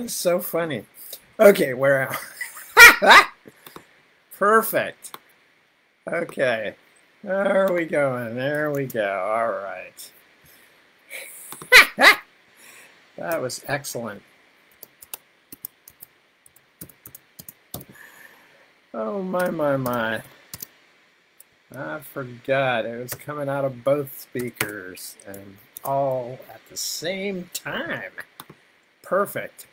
was so funny. Okay, where am I? Perfect. Okay. There we going. There we go. All right. That was excellent. Oh, my. I forgot. It was coming out of both speakers and all at the same time. Perfect.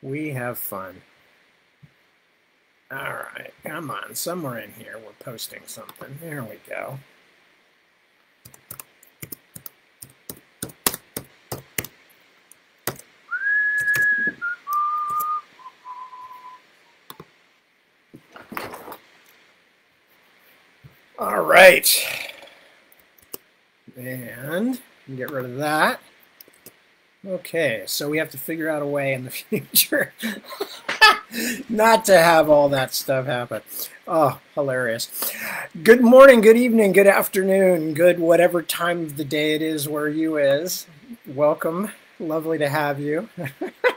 We have fun. All right, come on. Somewhere in here we're posting something. There we go. All right. And get rid of that. Okay, so we have to figure out a way in the future not to have all that stuff happen. Oh, hilarious. Good morning, good evening, good afternoon, good whatever time of the day it is where you is. Welcome. Lovely to have you.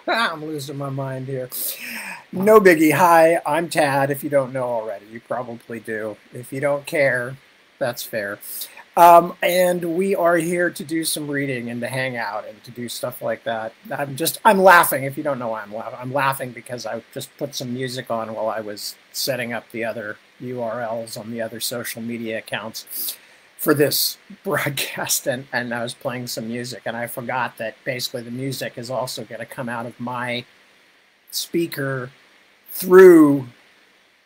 I'm losing my mind here. No biggie. Hi, I'm Tad. If you don't know already, you probably do. If you don't care, that's fair. And we are here to do some reading and to hang out and to do stuff like that. I'm laughing. If you don't know why I'm laughing because I just put some music on while I was setting up the other URLs on the other social media accounts for this broadcast, and I was playing some music, and I forgot that basically the music is also going to come out of my speaker through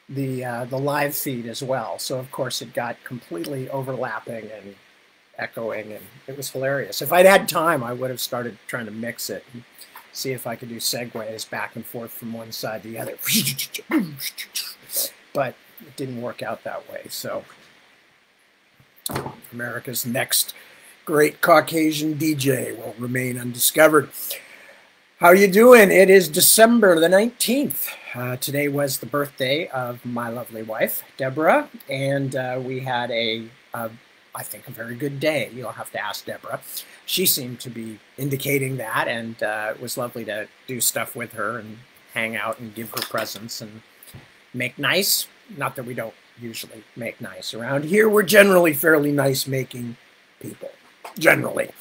the live feed as well. So of course it got completely overlapping and echoing, and it was hilarious. If I'd had time, I would have started trying to mix it and see if I could do segues back and forth from one side to the other. But it didn't work out that way. So America's next great Caucasian DJ will remain undiscovered. How you doing? It is December the 19th. Today was the birthday of my lovely wife, Deborah, and we had I think, a very good day. You'll have to ask Deborah. She seemed to be indicating that, and it was lovely to do stuff with her and hang out and give her presents and make nice. Not that we don't usually make nice around here. We're generally fairly nice making people, generally.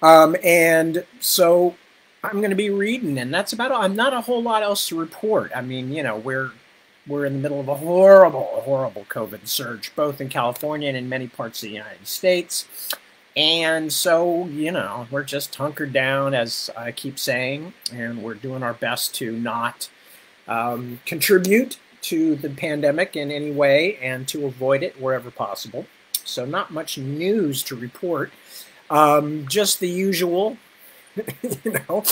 And so I'm going to be reading, and that's about all. I'm not a whole lot else to report. I mean, you know, we're in the middle of a horrible COVID surge, both in California and in many parts of the United States. And so, you know, we're just hunkered down, as I keep saying, and we're doing our best to not contribute to the pandemic in any way and to avoid it wherever possible. So not much news to report, just the usual. You know,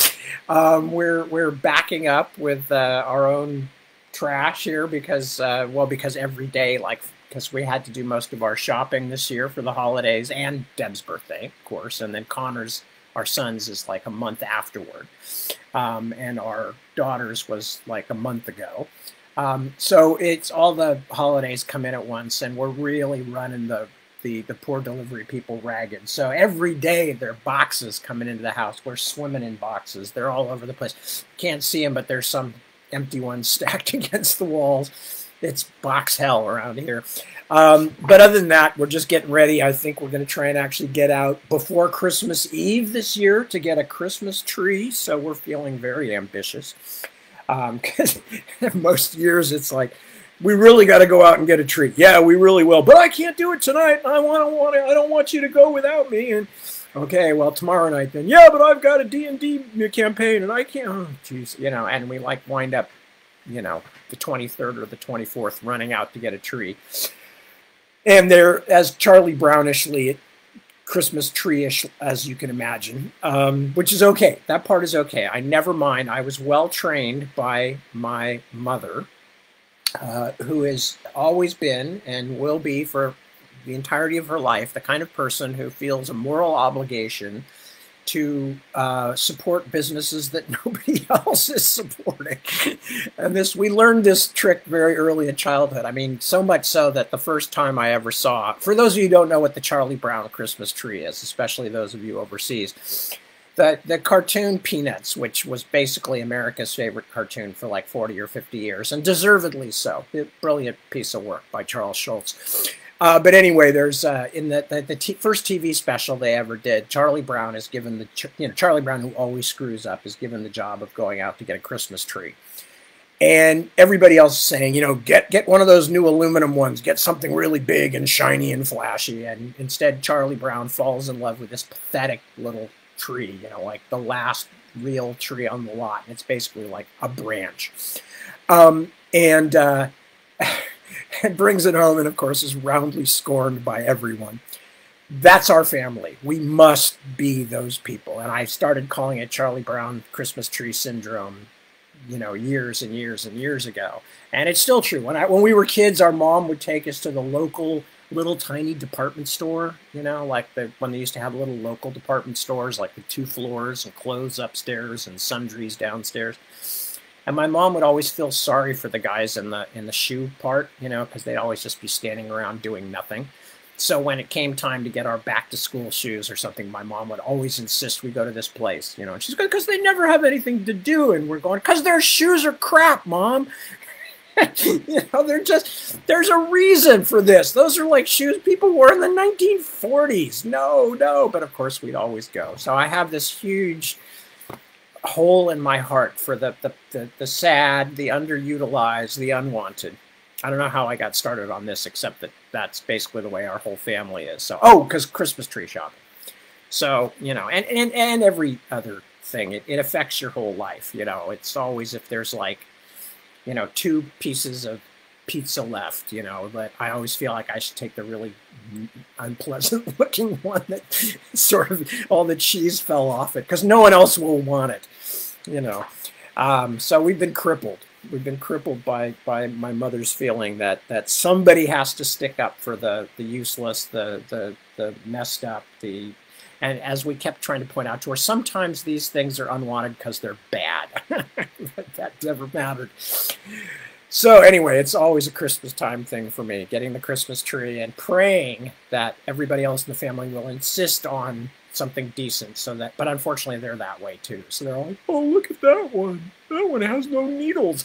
we're backing up with our own trash here because every day, because we had to do most of our shopping this year for the holidays and Deb's birthday, of course, and then Connor's, our son's, is like a month afterward, and our daughter's was like a month ago. So it's all the holidays come in at once, and we're really running the poor delivery people ragged. So every day there are boxes coming into the house. We're swimming in boxes. They're all over the place. Can't see them, but there's some empty ones stacked against the walls. It's box hell around here. But other than that, we're just getting ready. I think we're going to try and actually get out before Christmas Eve this year to get a Christmas tree. So we're feeling very ambitious. Because most years it's like, we really got to go out and get a tree. Yeah, we really will. But I can't do it tonight. I don't want you to go without me. And okay, well, tomorrow night then. Yeah, but I've got a D&D campaign and I can't. Oh, jeez. You know, and we like wind up, you know, the 23rd or the 24th running out to get a tree. And they're as Charlie Brownishly Christmas tree-ish as you can imagine, which is okay. That part is okay. I never mind. I was well trained by my mother, who has always been and will be for the entirety of her life the kind of person who feels a moral obligation to support businesses that nobody else is supporting. And we learned this trick very early in childhood. I mean, so much so that the first time I ever saw, for those of you who don't know what the Charlie Brown Christmas tree is, especially those of you overseas, the cartoon Peanuts, which was basically America's favorite cartoon for like 40 or 50 years, and deservedly so. A brilliant piece of work by Charles Schulz. But anyway, there's in the first TV special they ever did, Charlie Brown is given the Charlie Brown, who always screws up, is given the job of going out to get a Christmas tree. And everybody else is saying, get one of those new aluminum ones, get something really big and shiny and flashy. And instead, Charlie Brown falls in love with this pathetic little tree, like the last real tree on the lot. It's basically like a branch. And brings it home and, of course, is roundly scorned by everyone. That's our family. We must be those people. And I started calling it Charlie Brown Christmas Tree Syndrome, years and years and years ago. And it's still true. When we were kids, our mom would take us to the local little tiny department store, like when they used to have little local department stores, like the 2 floors and clothes upstairs and sundries downstairs. And my mom would always feel sorry for the guys in the shoe part, because they'd always just be standing around doing nothing. So when it came time to get our back to school shoes or something, my mom would always insist we go to this place, and she's going, because they never have anything to do. And we're going, because their shoes are crap, Mom. There's a reason for this. Those are like shoes people wore in the 1940s. No. But of course we'd always go. So I have this huge hole in my heart for the sad, the underutilized, the unwanted. I don't know how I got started on this, except that that's basically the way our whole family is. So, because Christmas tree shopping. So, and every other thing, it affects your whole life. It's always, if there's like, 2 pieces of pizza left, but I always feel like I should take the really unpleasant looking one that sort of all the cheese fell off it, because no one else will want it, So we've been crippled. We've been crippled by my mother's feeling that somebody has to stick up for the useless, the messed up, and as we kept trying to point out to her, sometimes these things are unwanted because they're bad. That never mattered. So anyway, it's always a Christmas time thing for me, getting the Christmas tree and praying that everybody else in the family will insist on something decent, but unfortunately they're that way too. So they're all like, oh, look at that one. That one has no needles.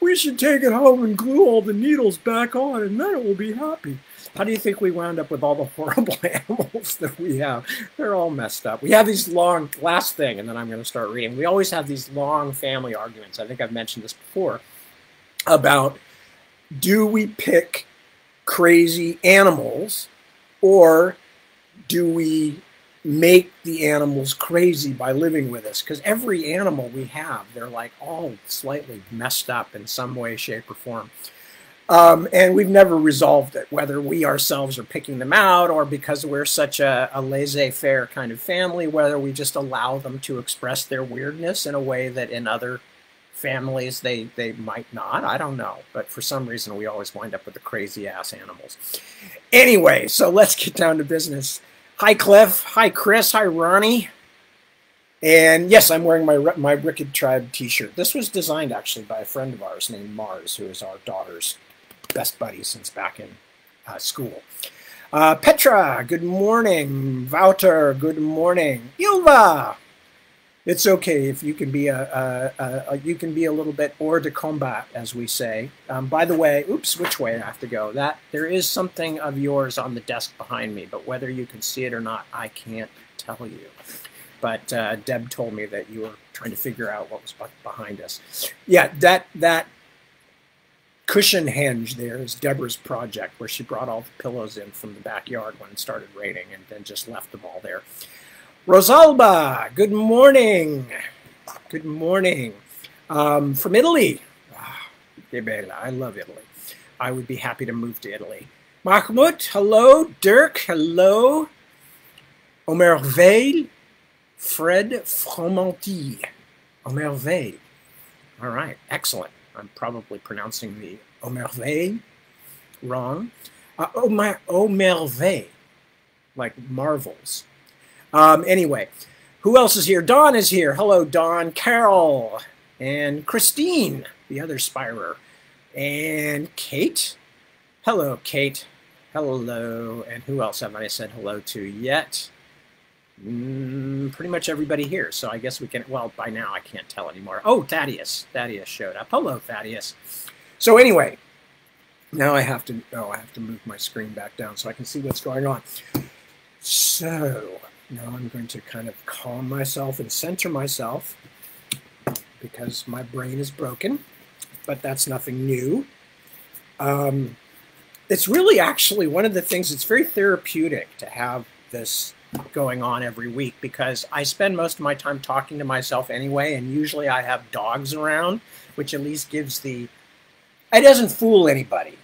We should take it home and glue all the needles back on, and then it will be happy. How do you think we wound up with all the horrible animals that we have? They're all messed up. We have these last thing, and then I'm going to start reading. We always have these long family arguments. I think I've mentioned this before, about do we pick crazy animals, or do we make the animals crazy by living with us? Because every animal we have, they're like all slightly messed up in some way, shape, or form. And we've never resolved it, whether we ourselves are picking them out, or because we're such a laissez-faire kind of family, whether we just allow them to express their weirdness in a way that in other families they might not. I don't know. But for some reason, we always wind up with the crazy-ass animals. Anyway, so let's get down to business. Hi, Cliff. Hi, Chris. Hi, Ronnie. And yes, I'm wearing my Wicked Tribe t-shirt. This was designed, actually, by a friend of ours named Mars, who is our daughter's best buddy since back in school. Petra, good morning. Wouter, good morning. Ilva, it's okay if you can be you can be a little bit hors de combat, as we say. By the way, oops, which way I have to go? There is something of yours on the desk behind me, but whether you can see it or not, I can't tell you. But Deb told me that you were trying to figure out what was behind us. Yeah, that cushion hinge there is Deborah's project, where she brought all the pillows in from the backyard when it started raining and then just left them all there. Rosalba, good morning. Good morning. From Italy. Que bella, I love Italy. I would be happy to move to Italy. Mahmoud, hello. Dirk, hello. Omerveille. Fred Fromenty. Omerveille. All right, excellent. I'm probably pronouncing the Omerveille wrong. Omerveille, like marvels. Anyway, who else is here? Dawn is here. Hello, Dawn. Carol and Christine, the other Spirer. And Kate. Hello, Kate. Hello. And who else haven't I said hello to yet? Pretty much everybody here, so I guess we can, well, by now I can't tell anymore. Oh, Thaddeus. Thaddeus showed up. Hello, Thaddeus. So anyway, now I have to move my screen back down so I can see what's going on. So now I'm going to kind of calm myself and center myself because my brain is broken, but that's nothing new. It's really actually one of the things, it's very therapeutic to have this going on every week because I spend most of my time talking to myself anyway, and usually I have dogs around, which at least gives it doesn't fool anybody.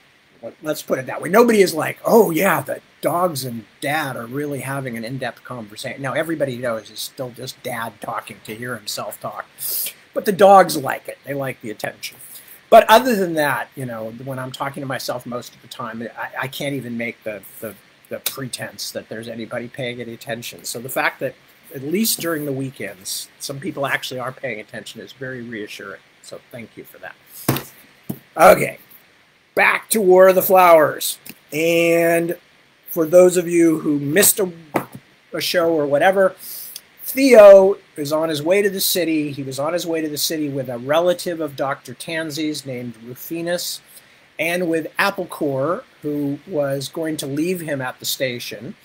Let's put it that way. Nobody is like, oh yeah, the dogs and dad are really having an in-depth conversation. No, everybody knows it's still just dad talking to hear himself talk. But the dogs like it. They like the attention. But other than that, you know, when I'm talking to myself most of the time, I can't even make the pretense that there's anybody paying any attention. So the fact that at least during the weekends, some people actually are paying attention is very reassuring. So thank you for that. Okay, back to War of the Flowers. And for those of you who missed a show or whatever, Theo is on his way to the city. He was on his way to the city with a relative of Dr. Tansey's named Rufinus, and with Applecore, who was going to leave him at the station,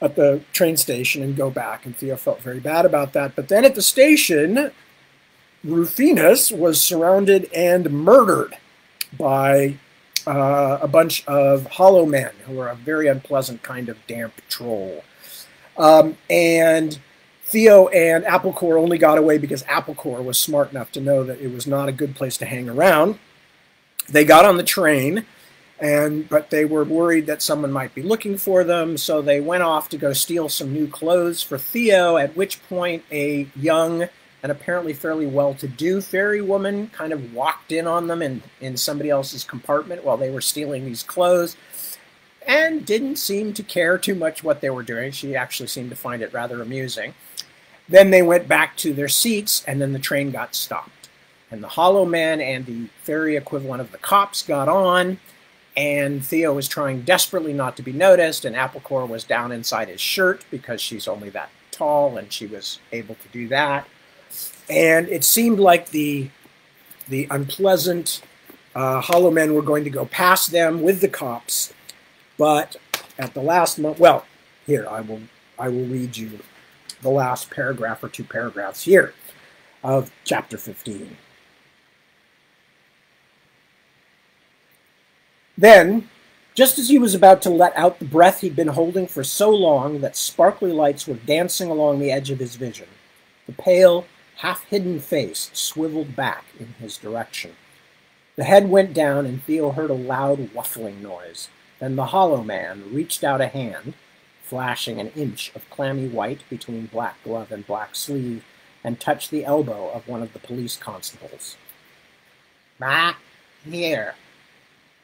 at the train station, and go back. And Theo felt very bad about that. But then at the station, Rufinus was surrounded and murdered by a bunch of hollow men who are a very unpleasant kind of damp troll. And Theo and Applecore only got away because Applecore was smart enough to know that it was not a good place to hang around. They got on the train, but they were worried that someone might be looking for them, so they went off to go steal some new clothes for Theo, at which point a young and apparently fairly well-to-do fairy woman kind of walked in on them in somebody else's compartment while they were stealing these clothes, and didn't seem to care too much what they were doing. She actually seemed to find it rather amusing. Then they went back to their seats, and then the train got stopped. And the hollow man and the fairy equivalent of the cops got on, and Theo was trying desperately not to be noticed, and Applecore was down inside his shirt because she's only that tall, and she was able to do that. And it seemed like the unpleasant hollow men were going to go past them with the cops, but at the last moment, well, here, I will read you the last paragraph or two paragraphs here of chapter 15. Then, just as he was about to let out the breath he'd been holding for so long that sparkly lights were dancing along the edge of his vision, the pale, half-hidden face swiveled back in his direction. The head went down, and Theo heard a loud waffling noise. Then the hollow man reached out a hand, flashing an inch of clammy white between black glove and black sleeve, and touched the elbow of one of the police constables. "Back here,"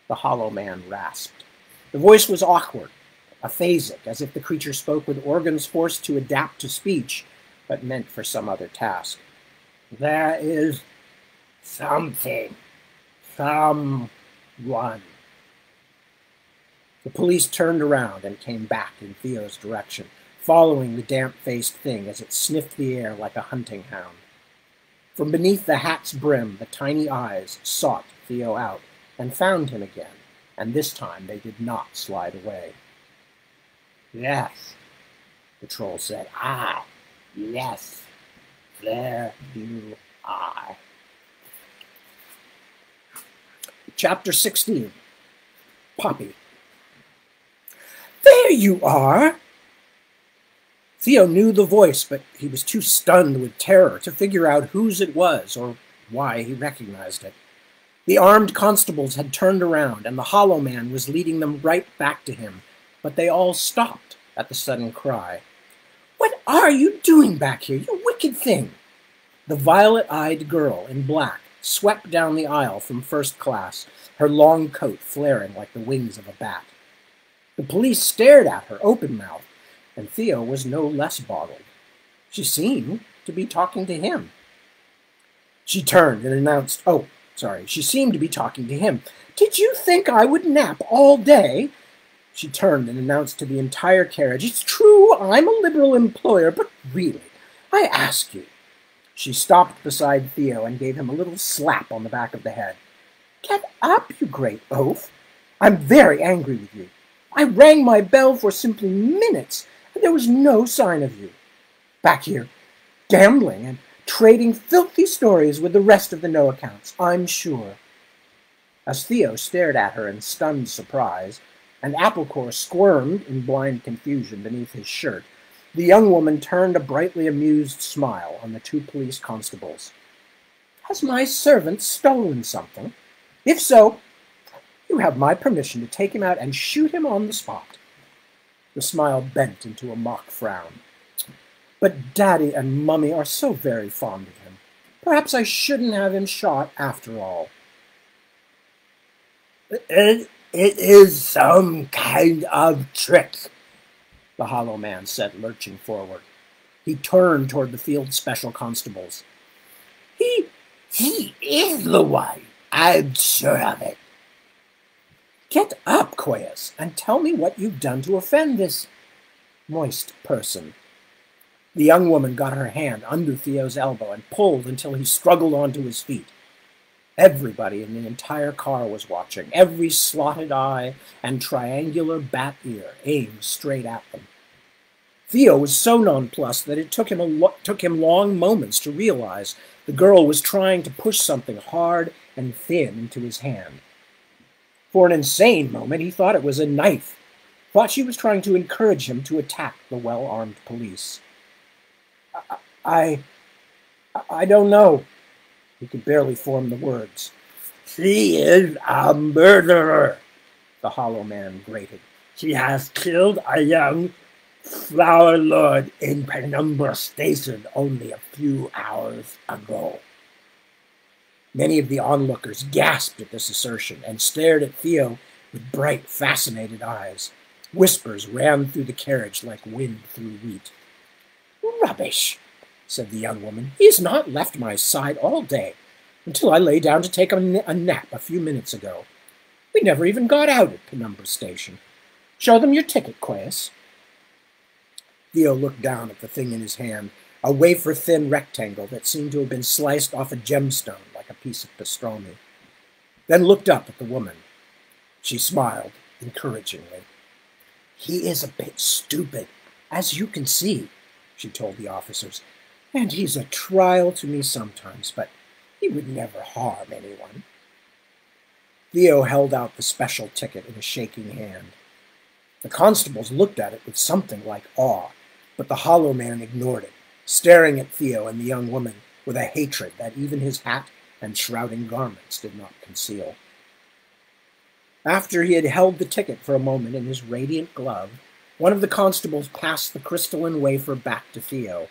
the hollow man rasped. The voice was awkward, aphasic, as if the creature spoke with organs forced to adapt to speech, but meant for some other task. "There is something, someone." The police turned around and came back in Theo's direction, following the damp-faced thing as it sniffed the air like a hunting hound. From beneath the hat's brim, the tiny eyes sought Theo out and found him again, and this time they did not slide away. "Yes," the troll said. "Ah, yes, there you are." Chapter 16, Poppy. "There you are!" Theo knew the voice, but he was too stunned with terror to figure out whose it was or why he recognized it. The armed constables had turned around, and the hollow man was leading them right back to him, but they all stopped at the sudden cry. "What are you doing back here, you wicked thing?" The violet-eyed girl in black swept down the aisle from first class, her long coat flaring like the wings of a bat. The police stared at her open-mouthed, and Theo was no less boggled. She seemed to be talking to him. She turned and announced, she seemed to be talking to him. "Did you think I would nap all day?" She turned and announced to the entire carriage, "It's true, I'm a liberal employer, but really, I ask you." She stopped beside Theo and gave him a little slap on the back of the head. "Get up, you great oaf! I'm very angry with you. I rang my bell for simply minutes, and there was no sign of you. Back here, gambling and trading filthy stories with the rest of the no accounts, I'm sure." As Theo stared at her in stunned surprise, and Applecore squirmed in blind confusion beneath his shirt, the young woman turned a brightly amused smile on the two police constables. "Has my servant stolen something? If so, you have my permission to take him out and shoot him on the spot." The smile bent into a mock frown. "But Daddy and Mummy are so very fond of him. Perhaps I shouldn't have him shot after all." It is some kind of trick," the hollow man said, lurching forward. He turned toward the field special constables. He is the one. I'm sure of it." "Get up, Quayas, and tell me what you've done to offend this moist person." The young woman got her hand under Theo's elbow and pulled until he struggled onto his feet. Everybody in the entire car was watching, every slotted eye and triangular bat ear aimed straight at them. Theo was so nonplussed that it took him long moments to realize the girl was trying to push something hard and thin into his hand. For an insane moment, he thought it was a knife, thought she was trying to encourage him to attack the well-armed police. I don't know." He could barely form the words. "She is a murderer," the hollow man grated. "She has killed a young flower lord in Penumbra Station only a few hours ago." Many of the onlookers gasped at this assertion and stared at Theo with bright, fascinated eyes. Whispers ran through the carriage like wind through wheat. "Rubbish," said the young woman. "He has not left my side all day, until I lay down to take a nap a few minutes ago. We never even got out at Penumbra Station. Show them your ticket, Quayas." Theo looked down at the thing in his hand, a wafer-thin rectangle that seemed to have been sliced off a gemstone like a piece of pastrami, then looked up at the woman. She smiled encouragingly. "He is a bit stupid, as you can see," she told the officers, "and he's a trial to me sometimes, but he would never harm anyone." Theo held out the special ticket in a shaking hand. The constables looked at it with something like awe, but the hollow man ignored it, staring at Theo and the young woman with a hatred that even his hat and shrouding garments did not conceal. After he had held the ticket for a moment in his radiant glove, one of the constables passed the crystalline wafer back to Theo.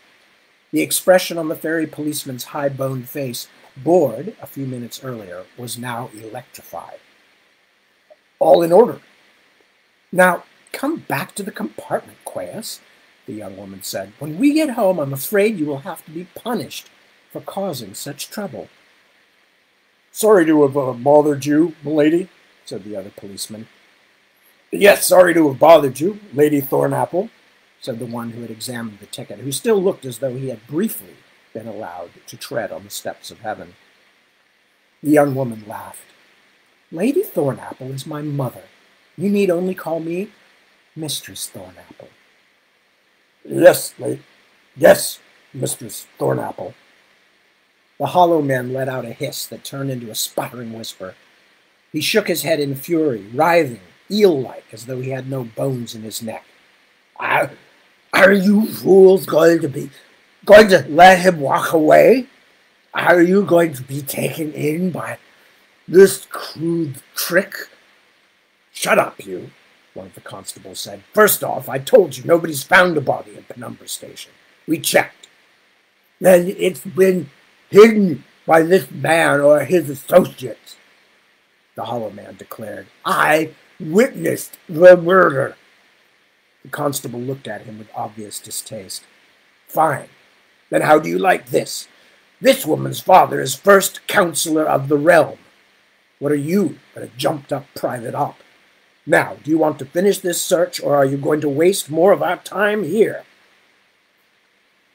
The expression on the ferry policeman's high-boned face, bored a few minutes earlier, was now electrified. "All in order. Now, come back to the compartment, Quayas," the young woman said. "When we get home, I'm afraid you will have to be punished for causing such trouble." "Sorry to have bothered you, milady," said the other policeman. "Yes, sorry to have bothered you, Lady Thornapple," said the one who had examined the ticket, who still looked as though he had briefly been allowed to tread on the steps of heaven. The young woman laughed. "Lady Thornapple is my mother. You need only call me Mistress Thornapple." Yes, Mistress Thornapple." The hollow man let out a hiss that turned into a sputtering whisper. He shook his head in fury, writhing, eel-like, as though he had no bones in his neck. Are you fools going to let him walk away? Are you going to be taken in by this crude trick?" "Shut up, you," one of the constables said. "First off, I told you nobody's found a body at Penumbra Station. We checked." "Then it's been hidden by this man or his associates," the hollow man declared. "I witnessed the murder." The constable looked at him with obvious distaste. "Fine. Then how do you like this? This woman's father is first counselor of the realm. What are you but a jumped-up private op? Now, do you want to finish this search, or are you going to waste more of our time here?"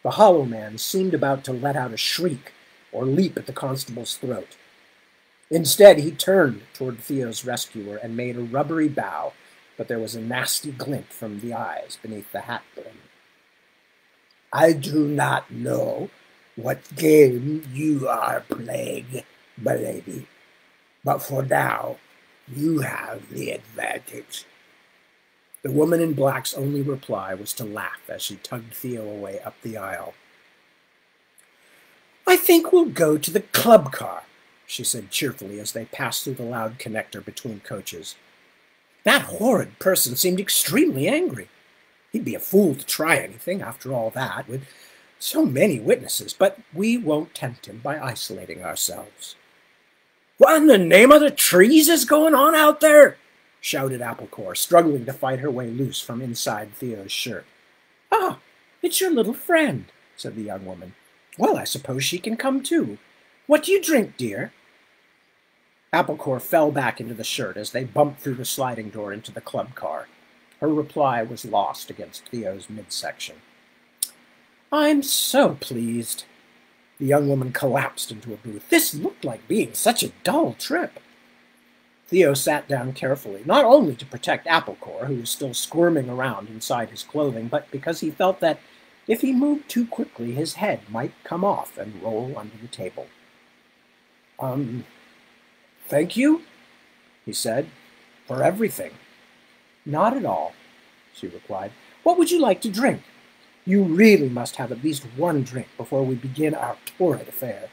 The hollow man seemed about to let out a shriek or leap at the constable's throat. Instead, he turned toward Theo's rescuer and made a rubbery bow, but there was a nasty glint from the eyes beneath the hat brim. "I do not know what game you are playing, milady, but for now, you have the advantage." The woman in black's only reply was to laugh as she tugged Theo away up the aisle. "I think we'll go to the club car," she said cheerfully as they passed through the loud connector between coaches. That horrid person seemed extremely angry. He'd be a fool to try anything after all that, with so many witnesses, but we won't tempt him by isolating ourselves. "What in the name of the trees is going on out there?" shouted Applecore, struggling to fight her way loose from inside Theo's shirt. "Ah, it's your little friend," said the young woman. "Well, I suppose she can come too. What do you drink, dear?" Applecore fell back into the shirt as they bumped through the sliding door into the club car. Her reply was lost against Theo's midsection. "I'm so pleased." The young woman collapsed into a booth. This looked like being such a dull trip. Theo sat down carefully, not only to protect Applecore, who was still squirming around inside his clothing, but because he felt that if he moved too quickly, his head might come off and roll under the table. Thank you," he said, "for everything." "Not at all," she replied. "What would you like to drink? You really must have at least one drink before we begin our torrid affair."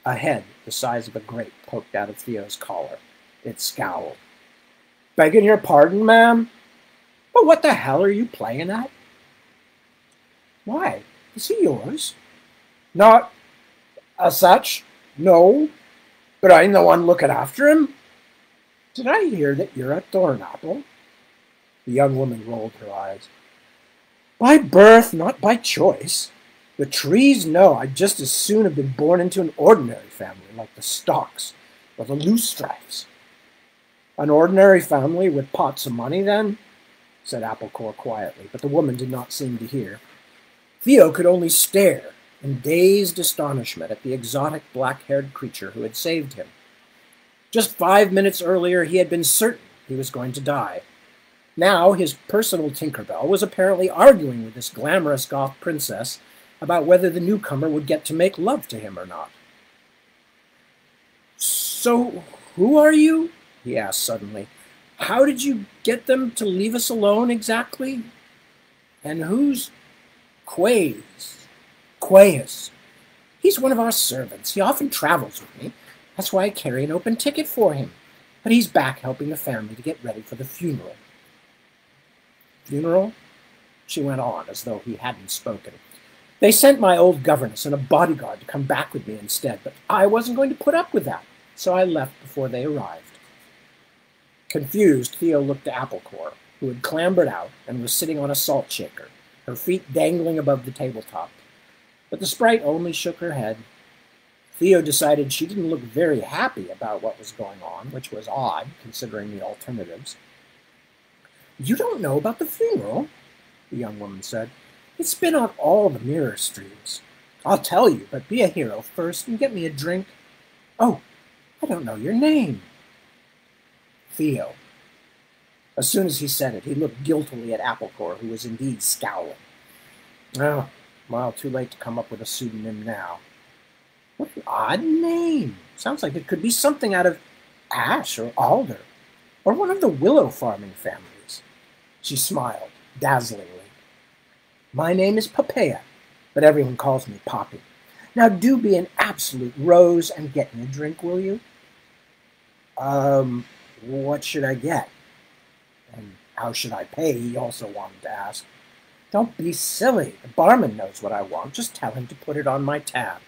A head the size of a grape poked out of Theo's collar. It scowled. "Begging your pardon, ma'am? But what the hell are you playing at?" "Why, is he yours?" "Not as such, no. But I'm the one looking after him." "Did I hear that you're a thornapple?" The young woman rolled her eyes. "By birth, not by choice. The trees know I'd just as soon have been born into an ordinary family, like the Stocks or the Loosestrifes." "An ordinary family with pots of money, then?" said Applecore quietly, but the woman did not seem to hear. Theo could only stare in dazed astonishment at the exotic black-haired creature who had saved him. Just 5 minutes earlier, he had been certain he was going to die. Now, his personal Tinkerbell was apparently arguing with this glamorous goth princess about whether the newcomer would get to make love to him or not. "So, who are you?" he asked suddenly. "How did you get them to leave us alone exactly? And who's Quays? He's one of our servants. He often travels with me. That's why I carry an open ticket for him. But he's back helping the family to get ready for the funeral." "Funeral?" she went on, as though he hadn't spoken. "They sent my old governess and a bodyguard to come back with me instead, but I wasn't going to put up with that, so I left before they arrived." Confused, Theo looked to Applecore, who had clambered out and was sitting on a salt shaker, her feet dangling above the tabletop. But the sprite only shook her head. Theo decided she didn't look very happy about what was going on, which was odd, considering the alternatives. "You don't know about the funeral?" the young woman said. "It's been on all the mirror streams. I'll tell you, but be a hero first and get me a drink." "Oh, I don't know your name." "Theo." As soon as he said it, he looked guiltily at Applecore, who was indeed scowling. "Oh, well, too late to come up with a pseudonym now." "What an odd name. Sounds like it could be something out of Ash or Alder, or one of the willow farming families." She smiled, dazzlingly. "My name is Papaya, but everyone calls me Poppy. Now do be an absolute rose and get me a drink, will you?" What should I get? And how should I pay?" he also wanted to ask. "Don't be silly. The barman knows what I want. Just tell him to put it on my tab."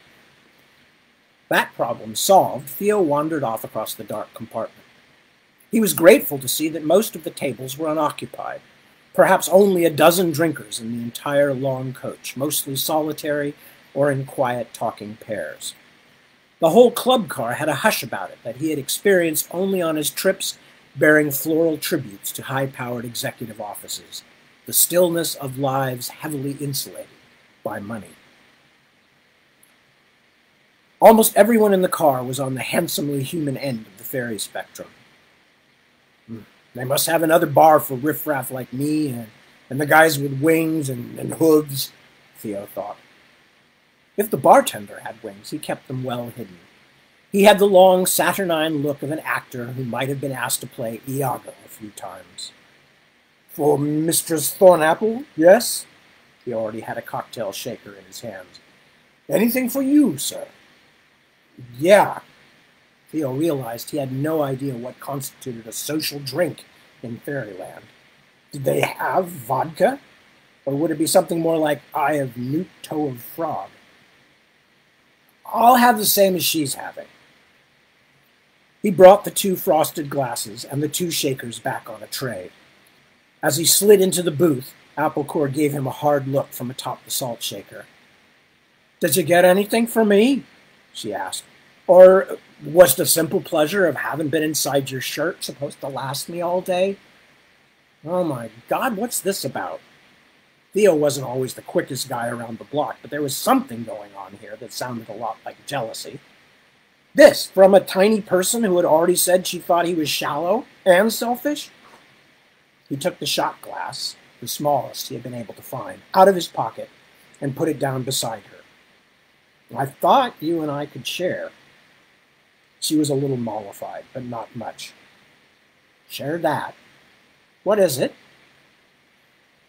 That problem solved, Theo wandered off across the dark compartment. He was grateful to see that most of the tables were unoccupied. Perhaps only a dozen drinkers in the entire long coach, mostly solitary or in quiet talking pairs. The whole club car had a hush about it that he had experienced only on his trips bearing floral tributes to high-powered executive offices, the stillness of lives heavily insulated by money. Almost everyone in the car was on the handsomely human end of the fairy spectrum. They must have another bar for riffraff like me and the guys with wings and hooves, Theo thought. If the bartender had wings, he kept them well hidden. He had the long, saturnine look of an actor who might have been asked to play Iago a few times. For Mistress Thornapple, yes? He already had a cocktail shaker in his hands. Anything for you, sir? Yeah. Theo realized he had no idea what constituted a social drink in Fairyland. Did they have vodka? Or would it be something more like eye of newt, toe of frog? I'll have the same as she's having. He brought the 2 frosted glasses and the 2 shakers back on a tray. As he slid into the booth, Applecore gave him a hard look from atop the salt shaker. Did you get anything for me? She asked. Or was the simple pleasure of having been inside your shirt supposed to last me all day? Oh my God, what's this about? Theo wasn't always the quickest guy around the block, but there was something going on here that sounded a lot like jealousy. This from a tiny person who had already said she thought he was shallow and selfish? He took the shot glass, the smallest he had been able to find, out of his pocket and put it down beside her. I thought you and I could share. She was a little mollified, but not much. Share that. What is it?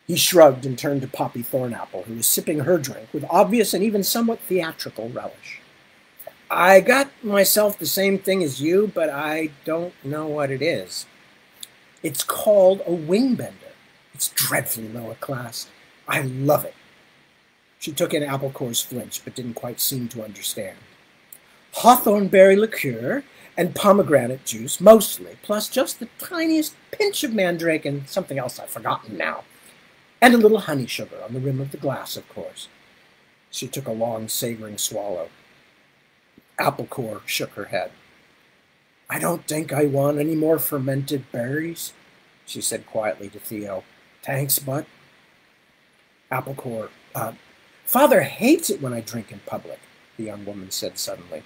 He shrugged and turned to Poppy Thornapple, who was sipping her drink with obvious and even somewhat theatrical relish. I got myself the same thing as you, but I don't know what it is. It's called a wingbender. It's dreadfully lower class. I love it. She took in Applecore's flinch, but didn't quite seem to understand. Hawthorn berry liqueur and pomegranate juice, mostly, plus just the tiniest pinch of mandrake and something else I've forgotten now. And a little honey sugar on the rim of the glass, of course. She took a long, savoring swallow. Applecore shook her head. I don't think I want any more fermented berries, she said quietly to Theo. Thanks, bud. Applecore, Father hates it when I drink in public, the young woman said suddenly.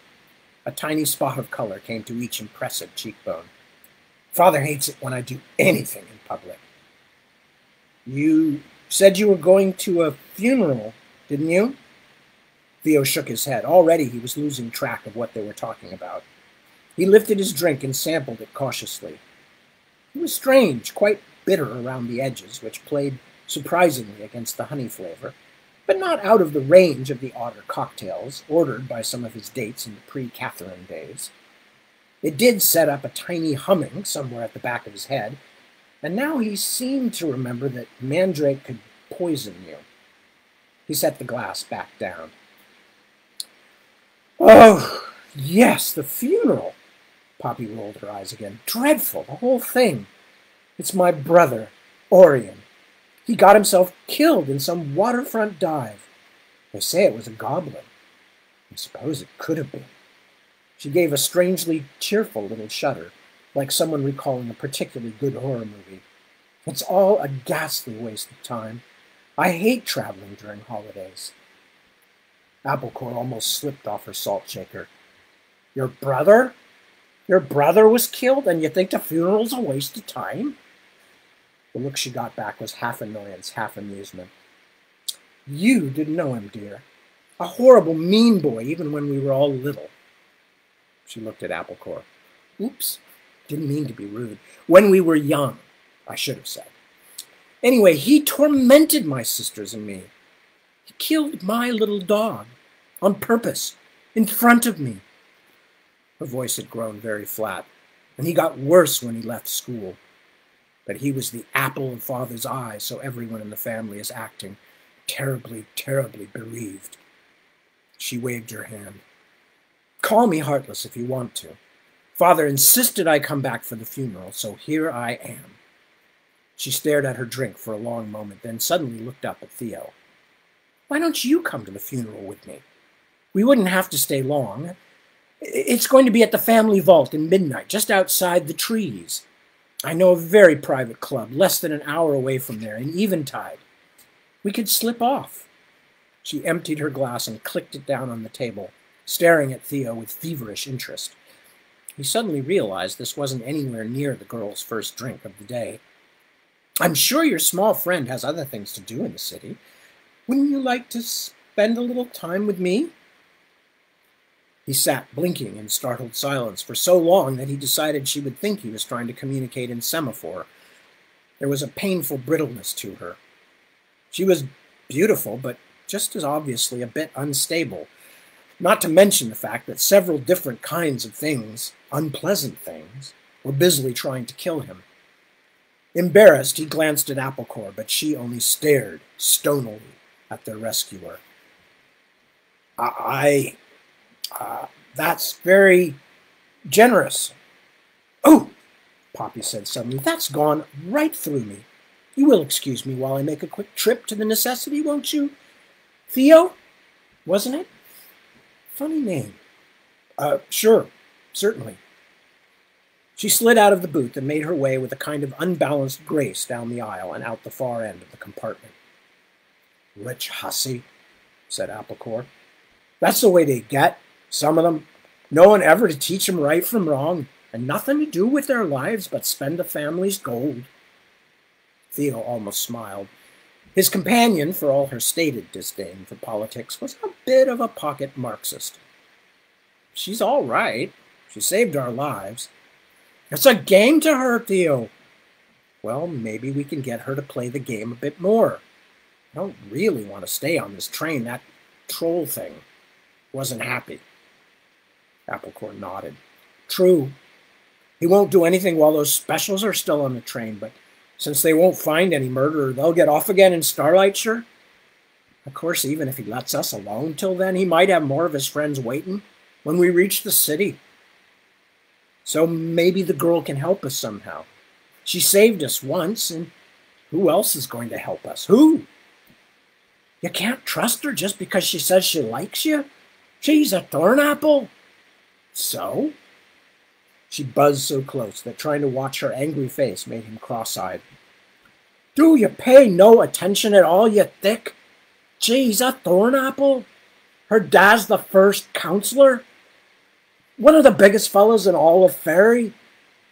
A tiny spot of color came to each impressive cheekbone. Father hates it when I do anything in public. You said you were going to a funeral, didn't you? Theo shook his head. Already he was losing track of what they were talking about. He lifted his drink and sampled it cautiously. It was strange, quite bitter around the edges, which played surprisingly against the honey flavor, but not out of the range of the odder cocktails ordered by some of his dates in the pre-Catherine days. It did set up a tiny humming somewhere at the back of his head, and now he seemed to remember that mandrake could poison you. He set the glass back down. Oh, yes, the funeral. Poppy rolled her eyes again. Dreadful, the whole thing. It's my brother, Orion. He got himself killed in some waterfront dive. They say it was a goblin. I suppose it could have been. She gave a strangely cheerful little shudder, like someone recalling a particularly good horror movie. It's all a ghastly waste of time. I hate traveling during holidays. Applecore almost slipped off her salt shaker. Your brother? Your brother was killed, and you think the funeral's a waste of time? The look she got back was half annoyance, half amusement. You didn't know him, dear. A horrible, mean boy, even when we were all little. She looked at Applecore. Oops, didn't mean to be rude. When we were young, I should have said. Anyway, he tormented my sisters and me. He killed my little dog, on purpose, in front of me. Her voice had grown very flat, and he got worse when he left school. But he was the apple of Father's eye, so everyone in the family is acting terribly, terribly bereaved. She waved her hand. Call me heartless if you want to. Father insisted I come back for the funeral, so here I am. She stared at her drink for a long moment, then suddenly looked up at Theo. Why don't you come to the funeral with me? We wouldn't have to stay long. It's going to be at the family vault in midnight, just outside the trees. I know a very private club, less than an hour away from there, in Eventide. We could slip off. She emptied her glass and clicked it down on the table, staring at Theo with feverish interest. He suddenly realized this wasn't anywhere near the girl's first drink of the day. I'm sure your small friend has other things to do in the city. Wouldn't you like to spend a little time with me? He sat blinking in startled silence for so long that he decided she would think he was trying to communicate in semaphore. There was a painful brittleness to her. She was beautiful, but just as obviously a bit unstable, not to mention the fact that several different kinds of things, unpleasant things, were busily trying to kill him. Embarrassed, he glanced at Applecore, but she only stared stonily at their rescuer. That's very generous. Oh, Poppy said suddenly, that's gone right through me. You will excuse me while I make a quick trip to the necessity, won't you? Theo, wasn't it? Funny name. Sure, certainly. She slid out of the booth and made her way with a kind of unbalanced grace down the aisle and out the far end of the compartment. Rich hussy, said Applecore. That's the way they get, some of them. No one ever to teach them right from wrong, and nothing to do with their lives but spend the family's gold. Theo almost smiled. His companion, for all her stated disdain for politics, was a bit of a pocket Marxist. She's all right. She saved our lives. It's a game to her, Theo. Well, maybe we can get her to play the game a bit more. I don't really want to stay on this train. That troll thing wasn't happy. Applecore nodded. True. He won't do anything while those specials are still on the train, but since they won't find any murderer, they'll get off again in Starlightshire. Of course, even if he lets us alone till then, he might have more of his friends waiting when we reach the city. So maybe the girl can help us somehow. She saved us once, and who else is going to help us? Who? You can't trust her just because she says she likes you? She's a thornapple. So? She buzzed so close that trying to watch her angry face made him cross-eyed. Do you pay no attention at all, you thick? She's a thornapple? Her dad's the first counselor? One of the biggest fellows in all of Fairy?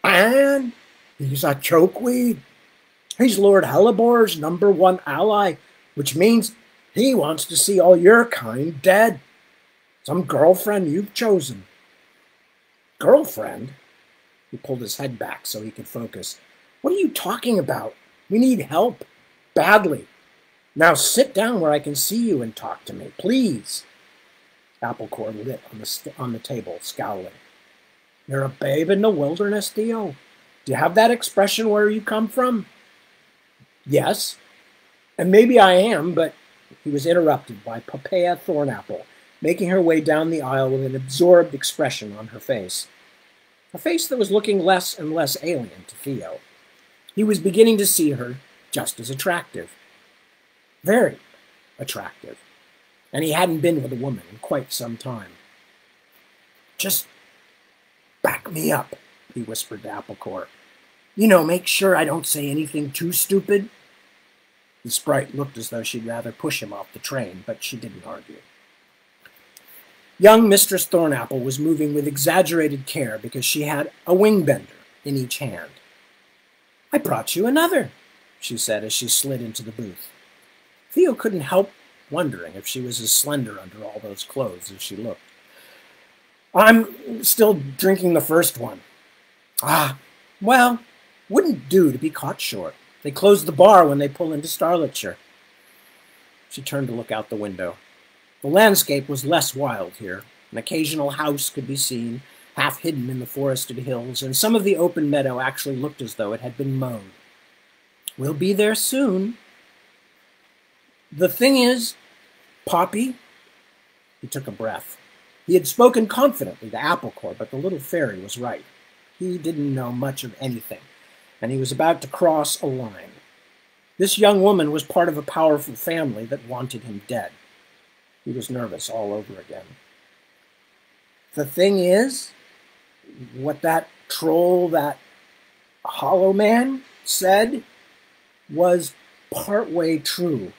And he's a chokeweed. He's Lord Hellebor's #1 ally, which means he wants to see all your kind dead. Some girlfriend you've chosen. Girlfriend? He pulled his head back so he could focus. What are you talking about? We need help. Badly. Now sit down where I can see you and talk to me, please. Applecore lit on the table, scowling. You're a babe in the wilderness, Theo? Do you have that expression where you come from? Yes. And maybe I am, but he was interrupted by Poppaea Thornapple, making her way down the aisle with an absorbed expression on her face. A face that was looking less and less alien to Theo. He was beginning to see her just as attractive. Very attractive. And he hadn't been with a woman in quite some time. Just back me up, he whispered to Applecore. You know, make sure I don't say anything too stupid. The sprite looked as though she'd rather push him off the train, but she didn't argue. Young Mistress Thornapple was moving with exaggerated care because she had a wing bender in each hand. I brought you another, she said as she slid into the booth. Theo couldn't help wondering if she was as slender under all those clothes as she looked. I'm still drinking the first one. Ah, well, wouldn't do to be caught short. They close the bar when they pull into Starlightshire. She turned to look out the window. The landscape was less wild here. An occasional house could be seen, half hidden in the forested hills, and some of the open meadow actually looked as though it had been mown. We'll be there soon. The thing is, Poppy, he took a breath. He had spoken confidently to Applecore, but the little fairy was right. He didn't know much of anything, and he was about to cross a line. This young woman was part of a powerful family that wanted him dead. He was nervous all over again. The thing is, what that troll, that Hollow Man said was partway true.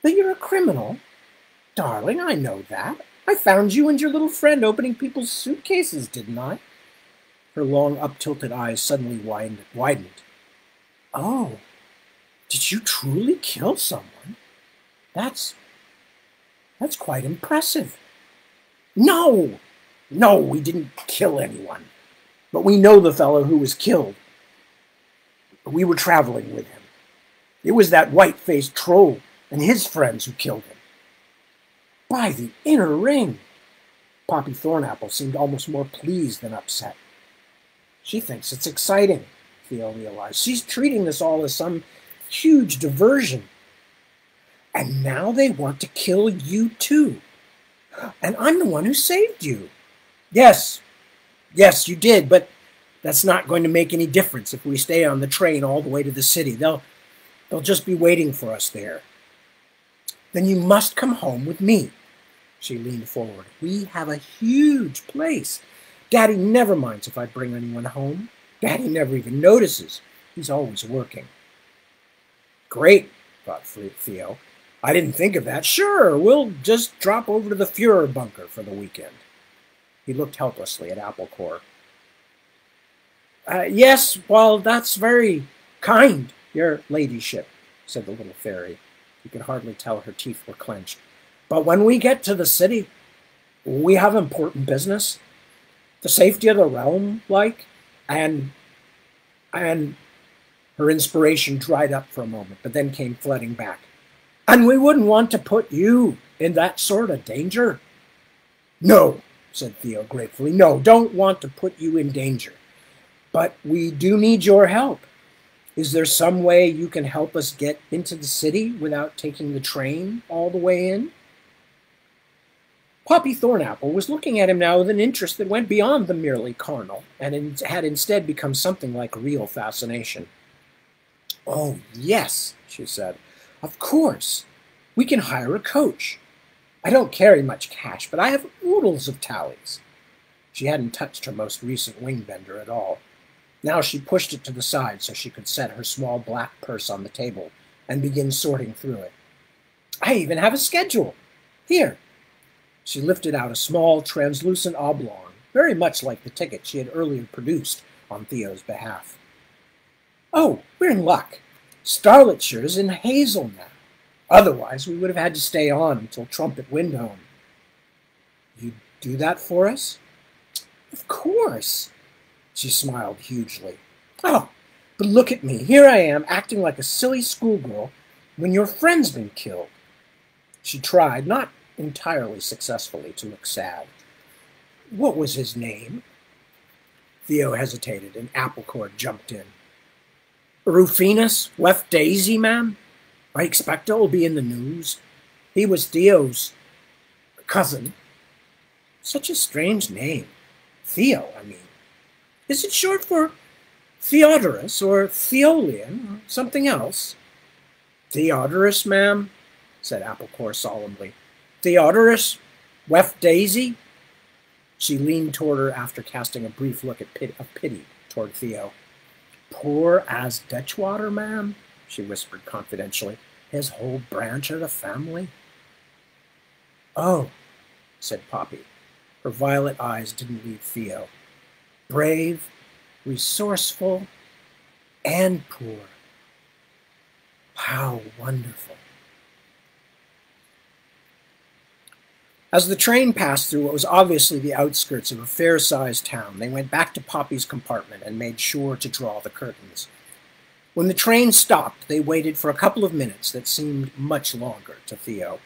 That you're a criminal? Darling, I know that. I found you and your little friend opening people's suitcases, didn't I? Her long, up-tilted eyes suddenly widened. Oh, did you truly kill someone? That's quite impressive. No, we didn't kill anyone. But we know the fellow who was killed. We were traveling with him. It was that white-faced troll and his friends who killed him. By the inner ring! Poppy Thornapple seemed almost more pleased than upset. She thinks it's exciting, Theo realized. She's treating this all as some huge diversion. And now they want to kill you too. And I'm the one who saved you. Yes, you did, but that's not going to make any difference if we stay on the train all the way to the city. They'll just be waiting for us there. Then you must come home with me. She leaned forward. We have a huge place. Daddy never minds if I bring anyone home. Daddy never even notices. He's always working. Great, thought Theo. I didn't think of that. Sure, we'll just drop over to the Fuhrer bunker for the weekend. He looked helplessly at Applecore. Yes, well, that's very kind, your ladyship, said the little fairy. You could hardly tell her teeth were clenched. But when we get to the city, we have important business. The safety of the realm, like, and her inspiration dried up for a moment, but then came flooding back. And we wouldn't want to put you in that sort of danger. No, said Theo gratefully. No, don't want to put you in danger. But we do need your help. Is there some way you can help us get into the city without taking the train all the way in? Poppy Thornapple was looking at him now with an interest that went beyond the merely carnal, and had instead become something like real fascination. Oh, yes, she said. Of course. We can hire a coach. I don't carry much cash, but I have oodles of tallies. She hadn't touched her most recent wing-bender at all. Now she pushed it to the side so she could set her small black purse on the table and begin sorting through it. I even have a schedule. Here. She lifted out a small, translucent oblong, very much like the ticket she had earlier produced on Theo's behalf. Oh, we're in luck. Starletshire's in Hazel now. Otherwise, we would have had to stay on until Trumpet Windhome. You'd do that for us? Of course. She smiled hugely. Oh, but look at me. Here I am, acting like a silly schoolgirl when your friend's been killed. She tried, not entirely successfully, to look sad. What was his name? Theo hesitated, and Applecore jumped in. Rufinus Weft Daisy, ma'am? I expect it'll be in the news. He was Theo's cousin. Such a strange name. Theo, I mean. Is it short for Theodorus or Theolian or something else? Theodorus, ma'am, said Applecore solemnly. Theodorus Weft Daisy? She leaned toward her after casting a brief look of pity toward Theo. Poor as Ditchwater, ma'am, she whispered confidentially. His whole branch of the family. Oh, said Poppy. Her violet eyes didn't leave Theo. Brave, resourceful, and poor. How wonderful. As the train passed through what was obviously the outskirts of a fair-sized town, they went back to Poppy's compartment and made sure to draw the curtains. When the train stopped, they waited for a couple of minutes that seemed much longer to Theo.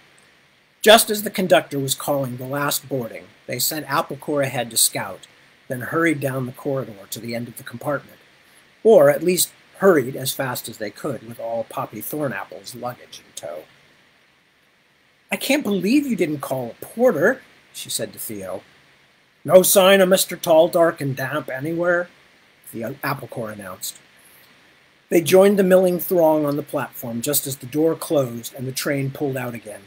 Just as the conductor was calling the last boarding, they sent Applecore ahead to scout, then hurried down the corridor to the end of the compartment, or at least hurried as fast as they could with all Poppy Thornapple's luggage in tow. I can't believe you didn't call a porter, she said to Theo. No sign of Mr. Tall, Dark, and Damp anywhere, the Applecore announced. They joined the milling throng on the platform just as the door closed and the train pulled out again.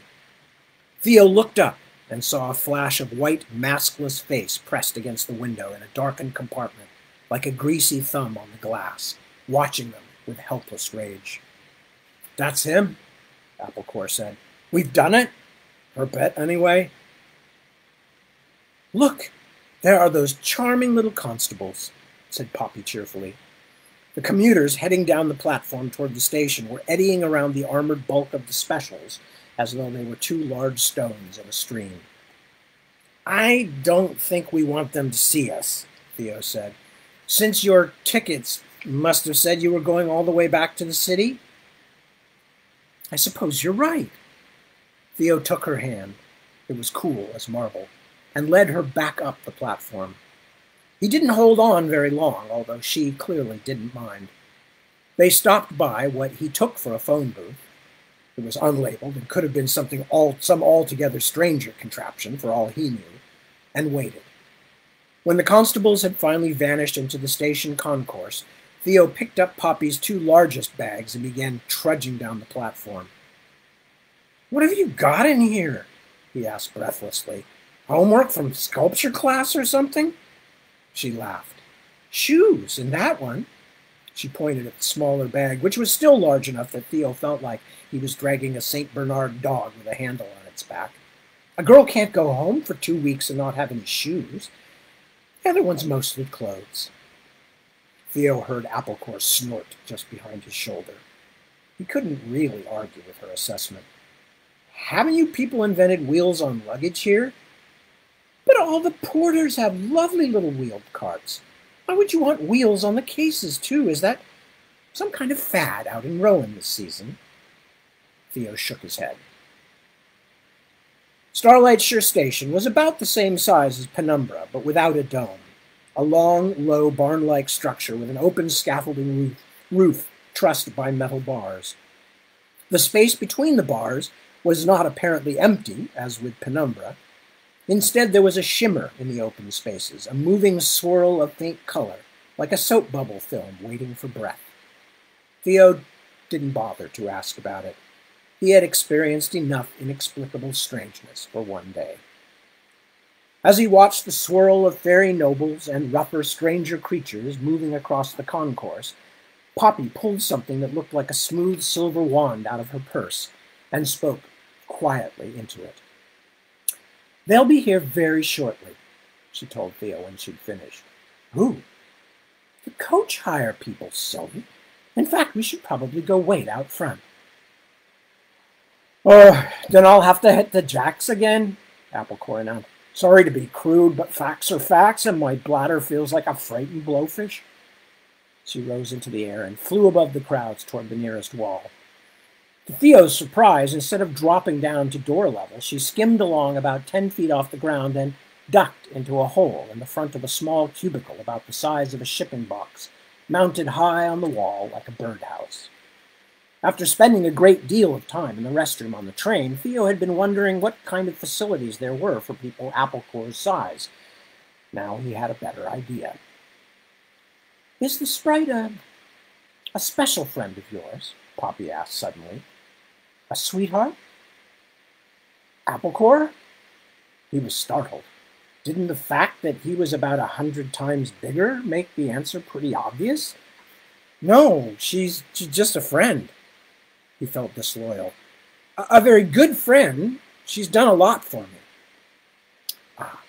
Theo looked up and saw a flash of white, maskless face pressed against the window in a darkened compartment like a greasy thumb on the glass, watching them with helpless rage. "That's him," Applecore said. "We've done it. Her bet, anyway." "Look, there are those charming little constables," said Poppy cheerfully. The commuters heading down the platform toward the station were eddying around the armored bulk of the specials as though they were two large stones in a stream. "I don't think we want them to see us," Theo said. "Since your tickets must have said you were going all the way back to the city." "I suppose you're right." Theo took her hand, it was cool as marble, and led her back up the platform. He didn't hold on very long, although she clearly didn't mind. They stopped by what he took for a phone booth. It was unlabeled and could have been some altogether stranger contraption for all he knew, and waited. When the constables had finally vanished into the station concourse, Theo picked up Poppy's two largest bags and began trudging down the platform. "What have you got in here?" he asked breathlessly. "Homework from sculpture class or something?" She laughed. "Shoes, and that one." She pointed at the smaller bag, which was still large enough that Theo felt like he was dragging a St. Bernard dog with a handle on its back. "A girl can't go home for 2 weeks and not have any shoes. The other one's mostly clothes." Theo heard Applecore snort just behind his shoulder. He couldn't really argue with her assessment. "Haven't you people invented wheels on luggage here?" "But all the porters have lovely little wheeled carts. Why would you want wheels on the cases, too? Is that some kind of fad out in Rowan this season?" Theo shook his head. Starlightshire Station was about the same size as Penumbra, but without a dome. A long, low, barn-like structure with an open scaffolding roof trussed by metal bars. The space between the bars was not apparently empty, as with Penumbra. Instead, there was a shimmer in the open spaces, a moving swirl of faint color, like a soap bubble film waiting for breath. Theo didn't bother to ask about it. He had experienced enough inexplicable strangeness for one day. As he watched the swirl of fairy nobles and rougher, stranger creatures moving across the concourse, Poppy pulled something that looked like a smooth silver wand out of her purse and spoke quietly into it. "They'll be here very shortly," she told Theo when she'd finished. "Who?" "The coach hire people, Sylvie. In fact, we should probably go wait out front." "Oh, then I'll have to hit the jacks again," Applecore announced. "Sorry to be crude, but facts are facts, and my bladder feels like a frightened blowfish." She rose into the air and flew above the crowds toward the nearest wall. To Theo's surprise, instead of dropping down to door level, she skimmed along about 10 feet off the ground and ducked into a hole in the front of a small cubicle about the size of a shipping box, mounted high on the wall like a birdhouse. After spending a great deal of time in the restroom on the train, Theo had been wondering what kind of facilities there were for people Applecore's size. Now he had a better idea. "Is the sprite a special friend of yours?" Poppy asked suddenly. "A sweetheart?" "Applecore?" He was startled. Didn't the fact that he was about 100 times bigger make the answer pretty obvious? "No, she's just a friend." He felt disloyal. A very good friend. She's done a lot for me." "Ah,"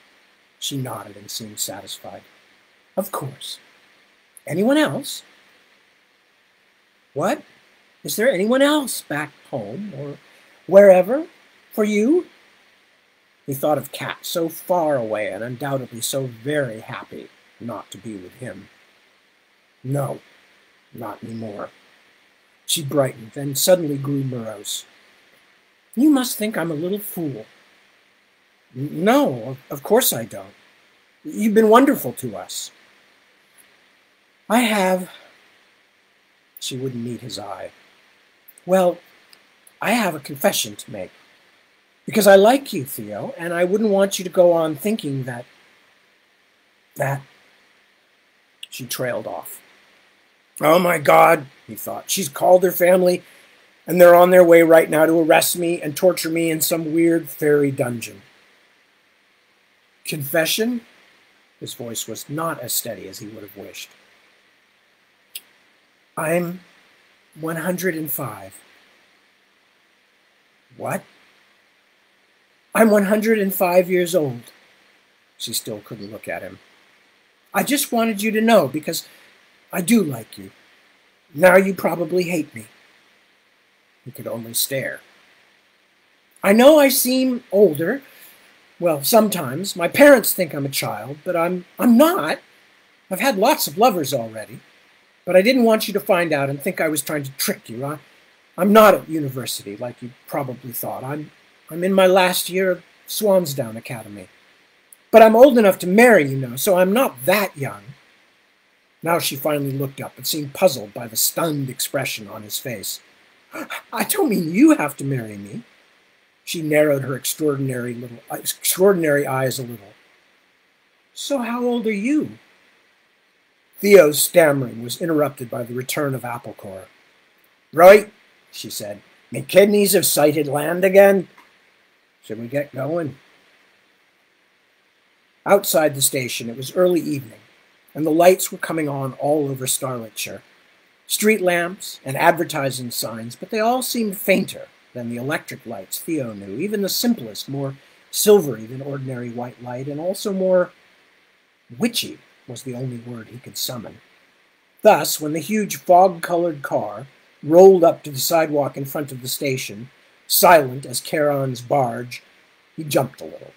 she nodded and seemed satisfied. "Of course. Anyone else?" "What? Is there anyone else back home or wherever for you?" He thought of Kat, so far away and undoubtedly so very happy not to be with him. "No, not anymore." She brightened, then suddenly grew morose. "You must think I'm a little fool." "No, of course I don't. You've been wonderful to us." "I have." She wouldn't meet his eye. "Well, I have a confession to make. Because I like you, Theo, and I wouldn't want you to go on thinking that... She trailed off. "Oh my God," he thought. "She's called her family, and they're on their way right now to arrest me and torture me in some weird fairy dungeon." "Confession? His voice was not as steady as he would have wished. I'm 105. What? I'm 105 years old. She still couldn't look at him. I just wanted you to know because I do like you. Now you probably hate me. He could only stare. I know I seem older. Well, sometimes. My parents think I'm a child, but I'm not. I've had lots of lovers already. But I didn't want you to find out and think I was trying to trick you. I'm not at university like you probably thought. I'm in my last year of Swansdown Academy. But I'm old enough to marry, you know, so I'm not that young. Now she finally looked up and seemed puzzled by the stunned expression on his face. I don't mean you have to marry me. She narrowed her extraordinary eyes a little. So how old are you? Theo's stammering was interrupted by the return of Applecore. Right, she said. Me kidneys have sighted land again. Should we get going? Outside the station, it was early evening, and the lights were coming on all over Starlightshire. Street lamps and advertising signs, but they all seemed fainter than the electric lights Theo knew, even the simplest, more silvery than ordinary white light, and also more witchy was the only word he could summon. Thus, when the huge fog-colored car rolled up to the sidewalk in front of the station, silent as Charon's barge, he jumped a little.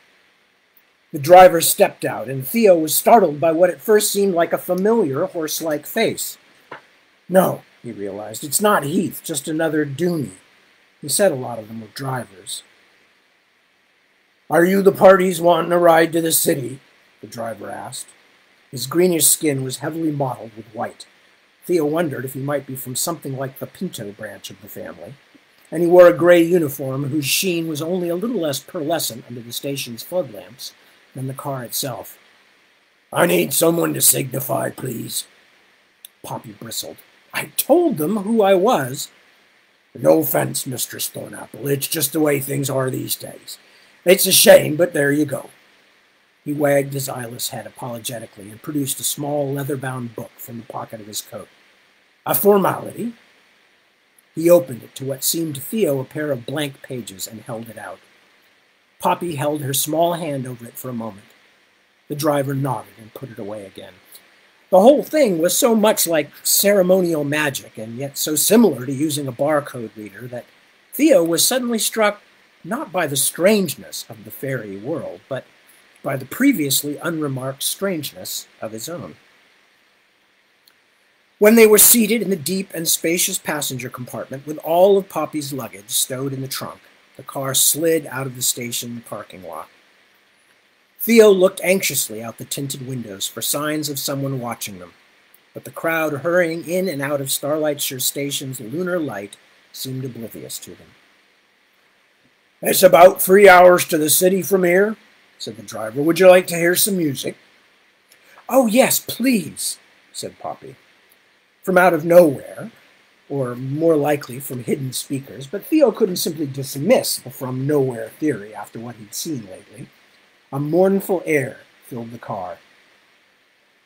The driver stepped out, and Theo was startled by what at first seemed like a familiar horse-like face. No, he realized, it's not Heath, just another Dooney. He said a lot of them were drivers. Are you the parties wanting a ride to the city? The driver asked. His greenish skin was heavily mottled with white. Theo wondered if he might be from something like the Pinto branch of the family, and he wore a gray uniform whose sheen was only a little less pearlescent under the station's floodlamps than the car itself. I need someone to signify, please. Poppy bristled. I told them who I was. No offense, Mistress Thornapple. It's just the way things are these days. It's a shame, but there you go. He wagged his eyeless head apologetically and produced a small leather-bound book from the pocket of his coat. A formality. He opened it to what seemed to Theo a pair of blank pages and held it out. Poppy held her small hand over it for a moment. The driver nodded and put it away again. The whole thing was so much like ceremonial magic, and yet so similar to using a barcode reader, that Theo was suddenly struck not by the strangeness of the fairy world, but by the previously unremarked strangeness of his own. When they were seated in the deep and spacious passenger compartment with all of Poppy's luggage stowed in the trunk, the car slid out of the station parking lot. Theo looked anxiously out the tinted windows for signs of someone watching them, but the crowd hurrying in and out of Starlightshire Station's lunar light seemed oblivious to them. It's about 3 hours to the city from here, said the driver. Would you like to hear some music? Oh, yes, please, said Poppy. From out of nowhere, or more likely from hidden speakers, but Theo couldn't simply dismiss the from nowhere theory after what he'd seen lately. A mournful air filled the car.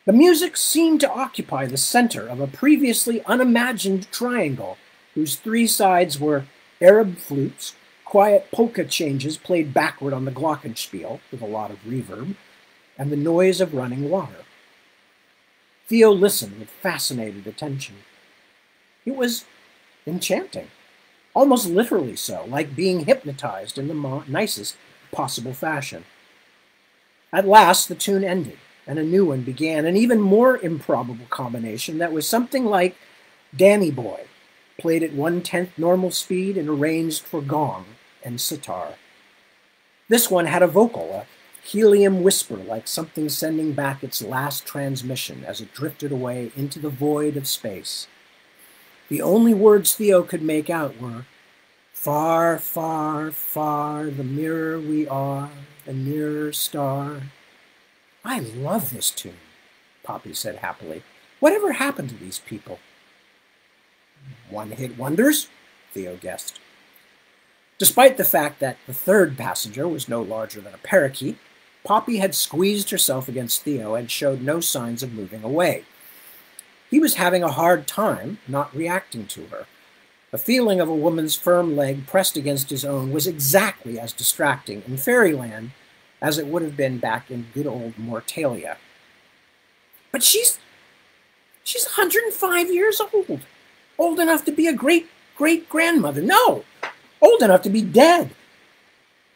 The music seemed to occupy the center of a previously unimagined triangle, whose 3 sides were Arab flutes, quiet polka changes played backward on the glockenspiel with a lot of reverb, and the noise of running water. Theo listened with fascinated attention. It was enchanting, almost literally so, like being hypnotized in the nicest possible fashion. At last the tune ended, and a new one began, an even more improbable combination that was something like Danny Boy, played at 1/10 normal speed and arranged for gong and sitar. This one had a vocal, a helium whisper like something sending back its last transmission as it drifted away into the void of space. The only words Theo could make out were, far, far, far, the mirror we are, the nearer star. I love this tune, Poppy said happily. Whatever happened to these people? One-hit wonders, Theo guessed. Despite the fact that the third passenger was no larger than a parakeet, Poppy had squeezed herself against Theo and showed no signs of moving away. He was having a hard time not reacting to her. The feeling of a woman's firm leg pressed against his own was exactly as distracting in fairyland as it would have been back in good old Mortalia. But she's 105 years old. Old enough to be a great-great-grandmother. No, old enough to be dead.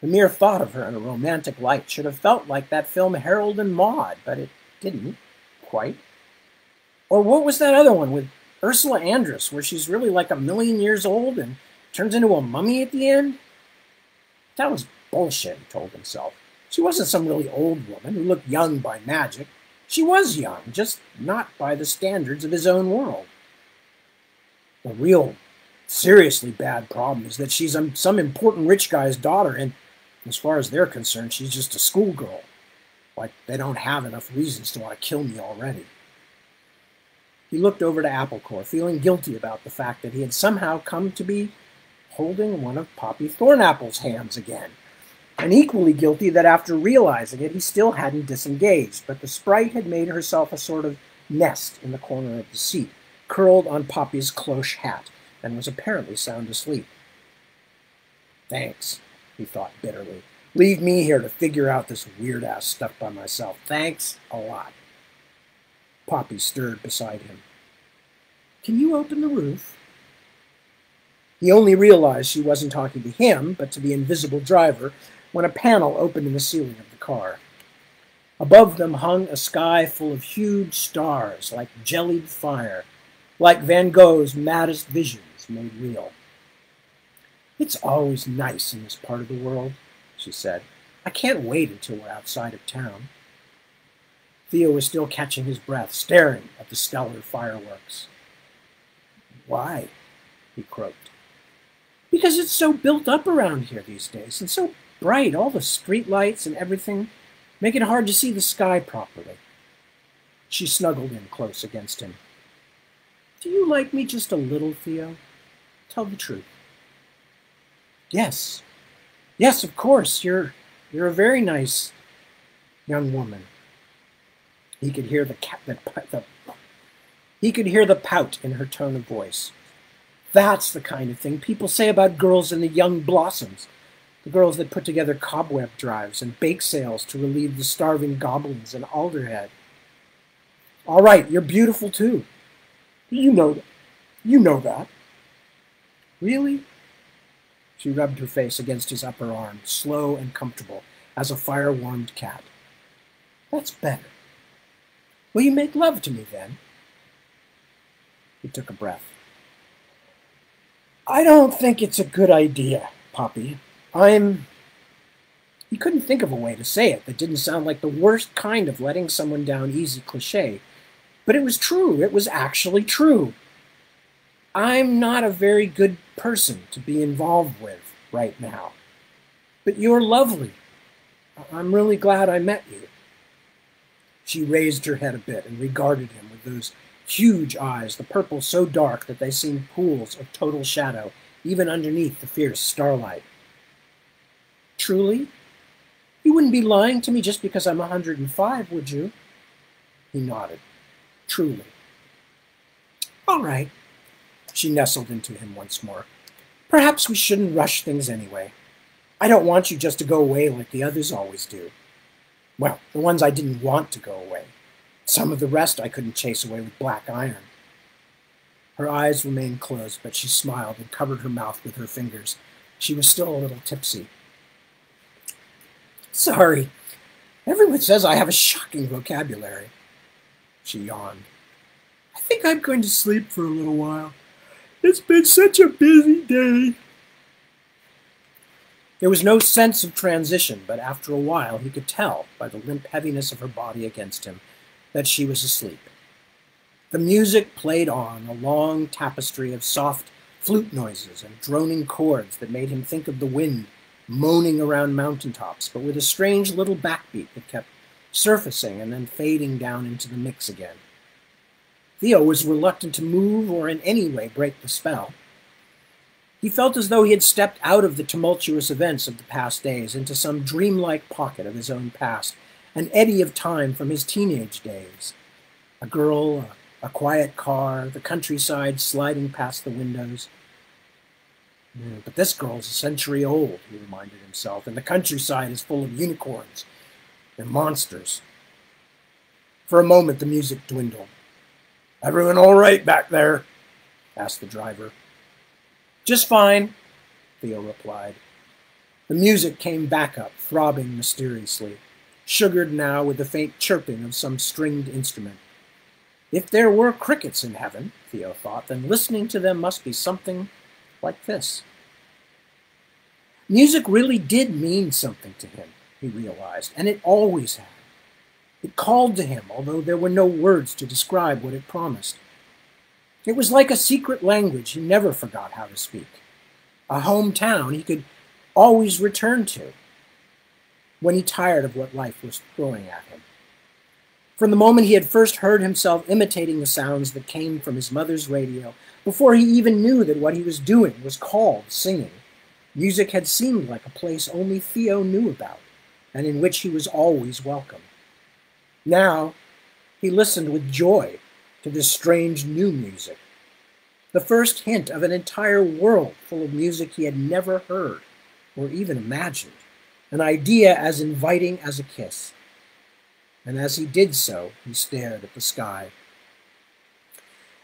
The mere thought of her in a romantic light should have felt like that film Harold and Maude, but it didn't, quite. Or what was that other one with Ursula Andress, where she's really like 1,000,000 years old and turns into a mummy at the end? That was bullshit, he told himself. She wasn't some really old woman who looked young by magic. She was young, just not by the standards of his own world. The real, seriously bad problem is that she's some important rich guy's daughter, and as far as they're concerned, she's just a schoolgirl. Like they don't have enough reasons to want to kill me already. He looked over to Applecore, feeling guilty about the fact that he had somehow come to be holding one of Poppy Thornapple's hands again, and equally guilty that after realizing it, he still hadn't disengaged, but the sprite had made herself a sort of nest in the corner of the seat, curled on Poppy's cloche hat, and was apparently sound asleep. Thanks, he thought bitterly. Leave me here to figure out this weird-ass stuff by myself. Thanks a lot. Poppy stirred beside him. Can you open the roof? He only realized she wasn't talking to him, but to the invisible driver, when a panel opened in the ceiling of the car. Above them hung a sky full of huge stars, like jellied fire, like Van Gogh's maddest visions made real. It's always nice in this part of the world, she said. I can't wait until we're outside of town. Theo was still catching his breath, staring at the stellar fireworks. Why? He croaked. Because it's so built up around here these days, and so bright. All the street lights and everything make it hard to see the sky properly. She snuggled in close against him. Do you like me just a little, Theo? Tell the truth. Yes. Yes, of course. You're a very nice young woman. He could hear the pout in her tone of voice. That's the kind of thing people say about girls in the young blossoms, the girls that put together cobweb drives and bake sales to relieve the starving goblins in Alderhead. All right, you're beautiful too. You know that. Really? She rubbed her face against his upper arm, slow and comfortable, as a fire-warmed cat. That's better. Will you make love to me, then? He took a breath. I don't think it's a good idea, Poppy. He couldn't think of a way to say it that didn't sound like the worst kind of letting someone down easy cliché. But it was true. It was actually true. I'm not a very good person to be involved with right now. But you're lovely. I'm really glad I met you. She raised her head a bit and regarded him with those huge eyes, the purple so dark that they seemed pools of total shadow, even underneath the fierce starlight. Truly? You wouldn't be lying to me just because I'm 105, would you? He nodded. Truly. All right. She nestled into him once more. Perhaps we shouldn't rush things anyway. I don't want you just to go away like the others always do. Well, the ones I didn't want to go away. Some of the rest I couldn't chase away with black iron. Her eyes remained closed, but she smiled and covered her mouth with her fingers. She was still a little tipsy. Sorry. Everyone says I have a shocking vocabulary. She yawned. I think I'm going to sleep for a little while. It's been such a busy day. There was no sense of transition, but after a while he could tell by the limp heaviness of her body against him that she was asleep. The music played on, a long tapestry of soft flute noises and droning chords that made him think of the wind moaning around mountaintops, but with a strange little backbeat that kept surfacing and then fading down into the mix again. Theo was reluctant to move or in any way break the spell. He felt as though he had stepped out of the tumultuous events of the past days into some dreamlike pocket of his own past, an eddy of time from his teenage days. A girl, a quiet car, the countryside sliding past the windows. But this girl's a century old, he reminded himself, and the countryside is full of unicorns and monsters. For a moment, the music dwindled. "Everyone all right back there?" asked the driver. "Just fine," Theo replied. The music came back up, throbbing mysteriously, sugared now with the faint chirping of some stringed instrument. If there were crickets in heaven, Theo thought, then listening to them must be something like this. Music really did mean something to him, he realized, and it always had. It called to him, although there were no words to describe what it promised. It was like a secret language he never forgot how to speak, a hometown he could always return to when he tired of what life was throwing at him. From the moment he had first heard himself imitating the sounds that came from his mother's radio, before he even knew that what he was doing was called singing, music had seemed like a place only Theo knew about, and in which he was always welcome. Now, he listened with joy to this strange new music, the first hint of an entire world full of music he had never heard or even imagined, an idea as inviting as a kiss. And as he did so, he stared at the sky.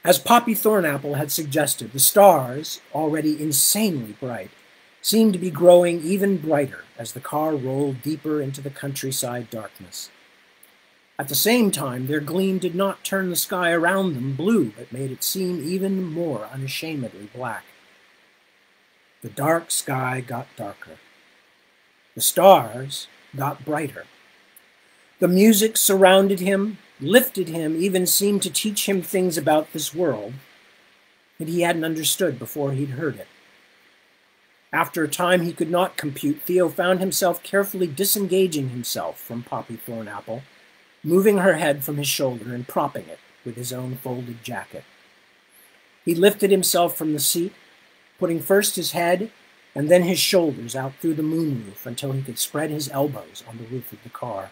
As Poppy Thornapple had suggested, the stars, already insanely bright, seemed to be growing even brighter as the car rolled deeper into the countryside darkness. At the same time, their gleam did not turn the sky around them blue, but made it seem even more unashamedly black. The dark sky got darker. The stars got brighter. The music surrounded him, lifted him, even seemed to teach him things about this world that he hadn't understood before he'd heard it. After a time he could not compute, Theo found himself carefully disengaging himself from Poppy Thornapple, moving her head from his shoulder and propping it with his own folded jacket. He lifted himself from the seat, putting first his head and then his shoulders out through the moonroof until he could spread his elbows on the roof of the car.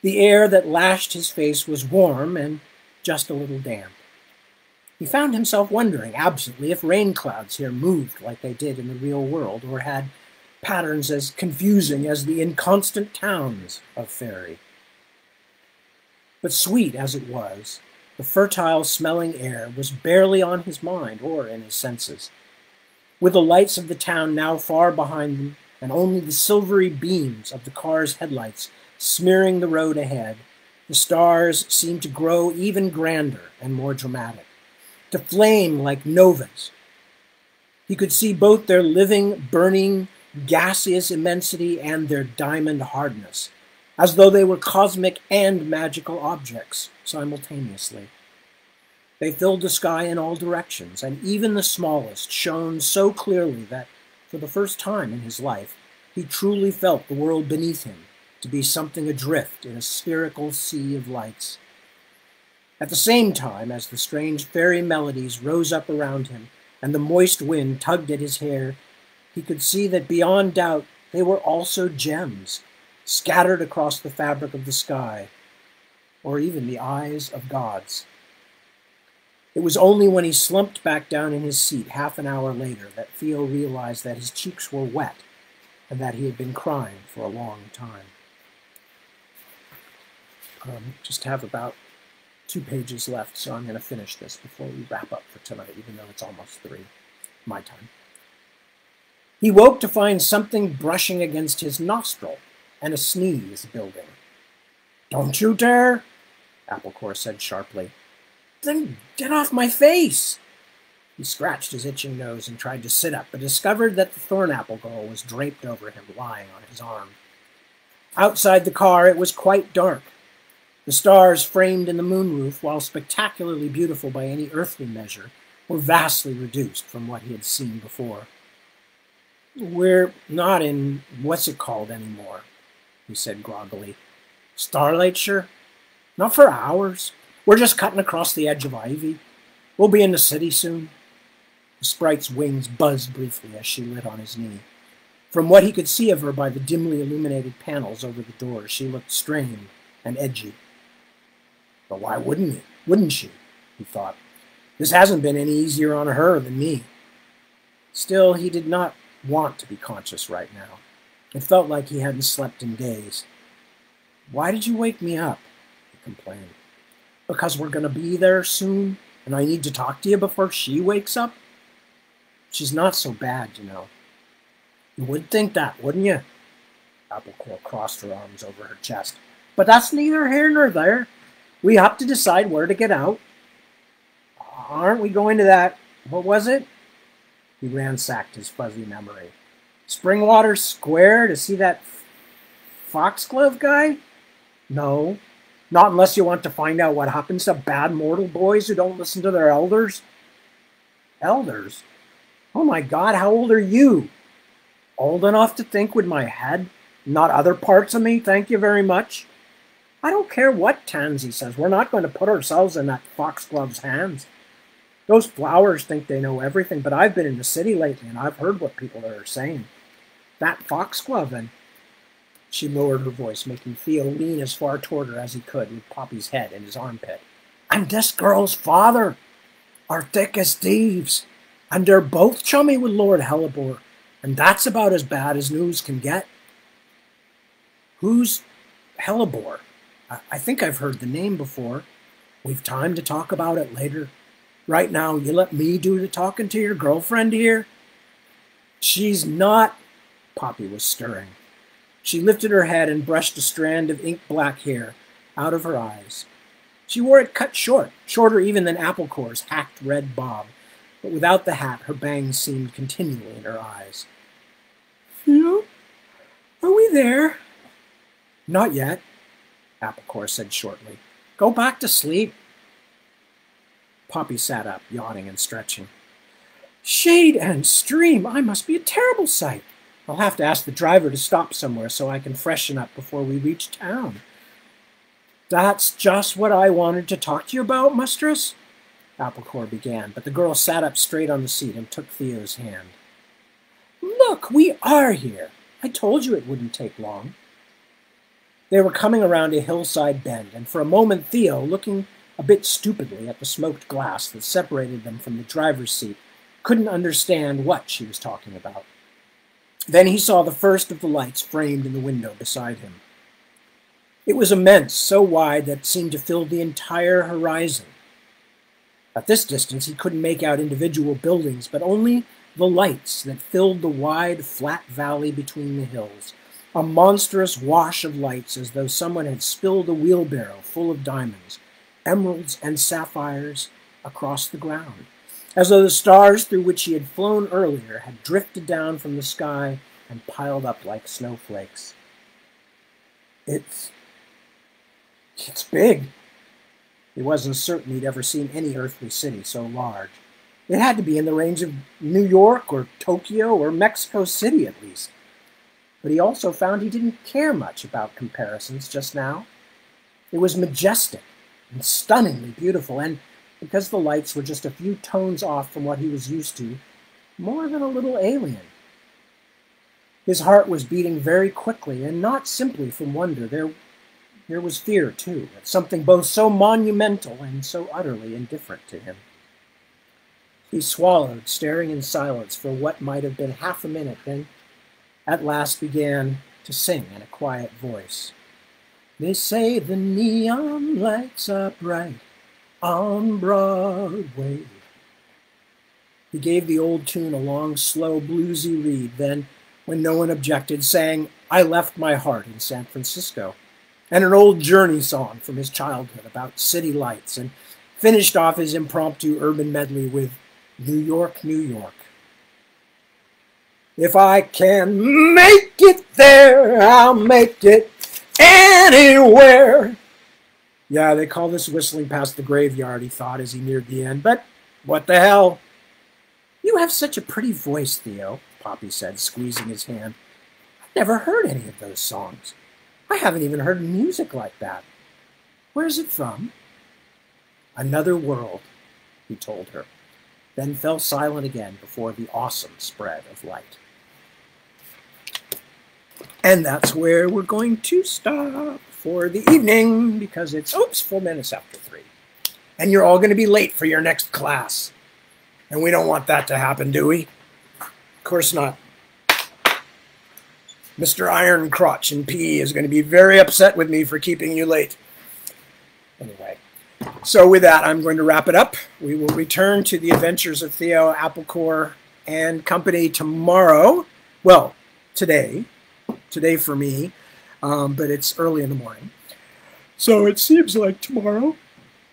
The air that lashed his face was warm and just a little damp. He found himself wondering absently if rain clouds here moved like they did in the real world, or had patterns as confusing as the inconstant towns of Fairy. But sweet as it was, the fertile-smelling air was barely on his mind or in his senses. With the lights of the town now far behind them, and only the silvery beams of the car's headlights smearing the road ahead, the stars seemed to grow even grander and more dramatic, to flame like novas. He could see both their living, burning, gaseous immensity and their diamond hardness, as though they were cosmic and magical objects simultaneously. They filled the sky in all directions, and even the smallest shone so clearly that, for the first time in his life, he truly felt the world beneath him to be something adrift in a spherical sea of lights. At the same time, as the strange fairy melodies rose up around him and the moist wind tugged at his hair, he could see that beyond doubt they were also gems, scattered across the fabric of the sky, or even the eyes of gods. It was only when he slumped back down in his seat half an hour later that Theo realized that his cheeks were wet and that he had been crying for a long time. Just have about 2 pages left, so I'm going to finish this before we wrap up for tonight, even though it's almost 3, my time. He woke to find something brushing against his nostril and a sneeze building. "Don't you dare," Applecore said sharply. "Then get off my face." He scratched his itching nose and tried to sit up, but discovered that the Thornapple girl was draped over him, lying on his arm. Outside the car, it was quite dark. The stars framed in the moonroof, while spectacularly beautiful by any earthly measure, were vastly reduced from what he had seen before. "We're not in what's-it-called anymore," he said groggily. "Starlightshire? Not for hours. We're just cutting across the edge of Ivy. We'll be in the city soon." The sprite's wings buzzed briefly as she lit on his knee. From what he could see of her by the dimly illuminated panels over the door, she looked strained and edgy. But why wouldn't she? He thought. This hasn't been any easier on her than me. Still, he did not want to be conscious right now. It felt like he hadn't slept in days. Why did you wake me up? He complained. Because we're going to be there soon, and I need to talk to you before she wakes up? She's not so bad, you know. You would think that, wouldn't you? Applecore crossed her arms over her chest. But that's neither here nor there. We have to decide where to get out. Aren't we going to that, what was it? He ransacked his fuzzy memory. Springwater Square to see that foxglove guy? No, not unless you want to find out what happens to bad mortal boys who don't listen to their elders. Elders? Oh my God, how old are you? Old enough to think with my head, not other parts of me, thank you very much. I don't care what Tansy says, we're not going to put ourselves in that foxglove's hands. Those flowers think they know everything, but I've been in the city lately and I've heard what people are saying. That foxglove, and she lowered her voice, making Theo lean as far toward her as he could with Poppy's head in his armpit. And this girl's father are thick as thieves, and they're both chummy with Lord Hellebore, and that's about as bad as news can get. Who's Hellebore? I think I've heard the name before. We've time to talk about it later. Right now, you let me do the talking to your girlfriend here? She's not... Poppy was stirring. She lifted her head and brushed a strand of ink-black hair out of her eyes. She wore it cut short, shorter even than Applecore's hacked red bob, but without the hat, her bangs seemed continually in her eyes. Theo, are we there? Not yet, Applecore said shortly. Go back to sleep. Poppy sat up, yawning and stretching. Shade and stream, I must be a terrible sight. I'll have to ask the driver to stop somewhere so I can freshen up before we reach town. That's just what I wanted to talk to you about, mistress, Applecore began, but the girl sat up straight on the seat and took Theo's hand. Look, we are here. I told you it wouldn't take long. They were coming around a hillside bend, and for a moment Theo, looking a bit stupidly at the smoked glass that separated them from the driver's seat, couldn't understand what she was talking about. Then he saw the first of the lights framed in the window beside him. It was immense, so wide that it seemed to fill the entire horizon. At this distance he couldn't make out individual buildings, but only the lights that filled the wide, flat valley between the hills. A monstrous wash of lights, as though someone had spilled a wheelbarrow full of diamonds, emeralds and sapphires across the ground, as though the stars through which he had flown earlier had drifted down from the sky and piled up like snowflakes. It's big. He wasn't certain he'd ever seen any earthly city so large. It had to be in the range of New York or Tokyo or Mexico City at least. But he also found he didn't care much about comparisons just now. It was majestic and stunningly beautiful, and because the lights were just a few tones off from what he was used to, more than a little alien. His heart was beating very quickly, and not simply from wonder. There was fear, too, at something both so monumental and so utterly indifferent to him. He swallowed, staring in silence for what might have been half a minute, then at last began to sing in a quiet voice. They say the neon lights are bright on Broadway. He gave the old tune a long, slow, bluesy read, then, when no one objected, sang I Left My Heart in San Francisco, and an old Journey song from his childhood about city lights, and finished off his impromptu urban medley with New York, New York. If I can make it there, I'll make it anywhere. Yeah, they call this whistling past the graveyard, he thought as he neared the end, but what the hell? You have such a pretty voice, Theo, Poppy said, squeezing his hand. I've never heard any of those songs. I haven't even heard music like that. Where's it from? Another world, he told her. then fell silent again before the awesome spread of light. And that's where we're going to stop for the evening, because it's, 4 minutes after 3. And you're all going to be late for your next class. And we don't want that to happen, do we? Of course not. Mr. Iron Crotch in PE is going to be very upset with me for keeping you late. Anyway, so with that, I'm going to wrap it up. We will return to the adventures of Theo Applecore and company tomorrow. Well, today for me, but it's early in the morning. So it seems like tomorrow.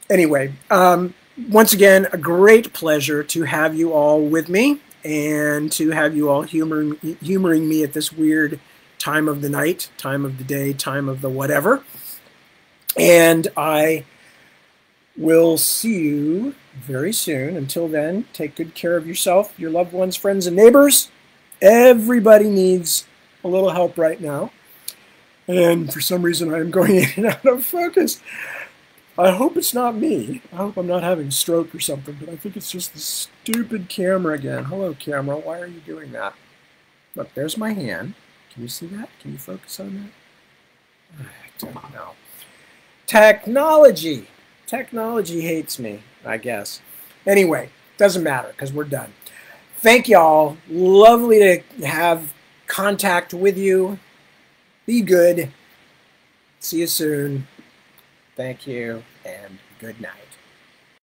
Anyway, once again, a great pleasure to have you all with me and to have you all humoring me at this weird time of the night, time of the day, time of the whatever. And I will see you very soon. Until then, take good care of yourself, your loved ones, friends, and neighbors. Everybody needs a little help right now. And for some reason, I'm going in and out of focus. I hope it's not me. I hope I'm not having a stroke or something, but I think it's just the stupid camera again. Hello, camera. Why are you doing that? Look, there's my hand. Can you see that? Can you focus on that? I don't know. Technology. Technology hates me, I guess. Anyway, doesn't matter because we're done. Thank y'all. Lovely to have contact with you. Be good. See you soon. Thank you and good night.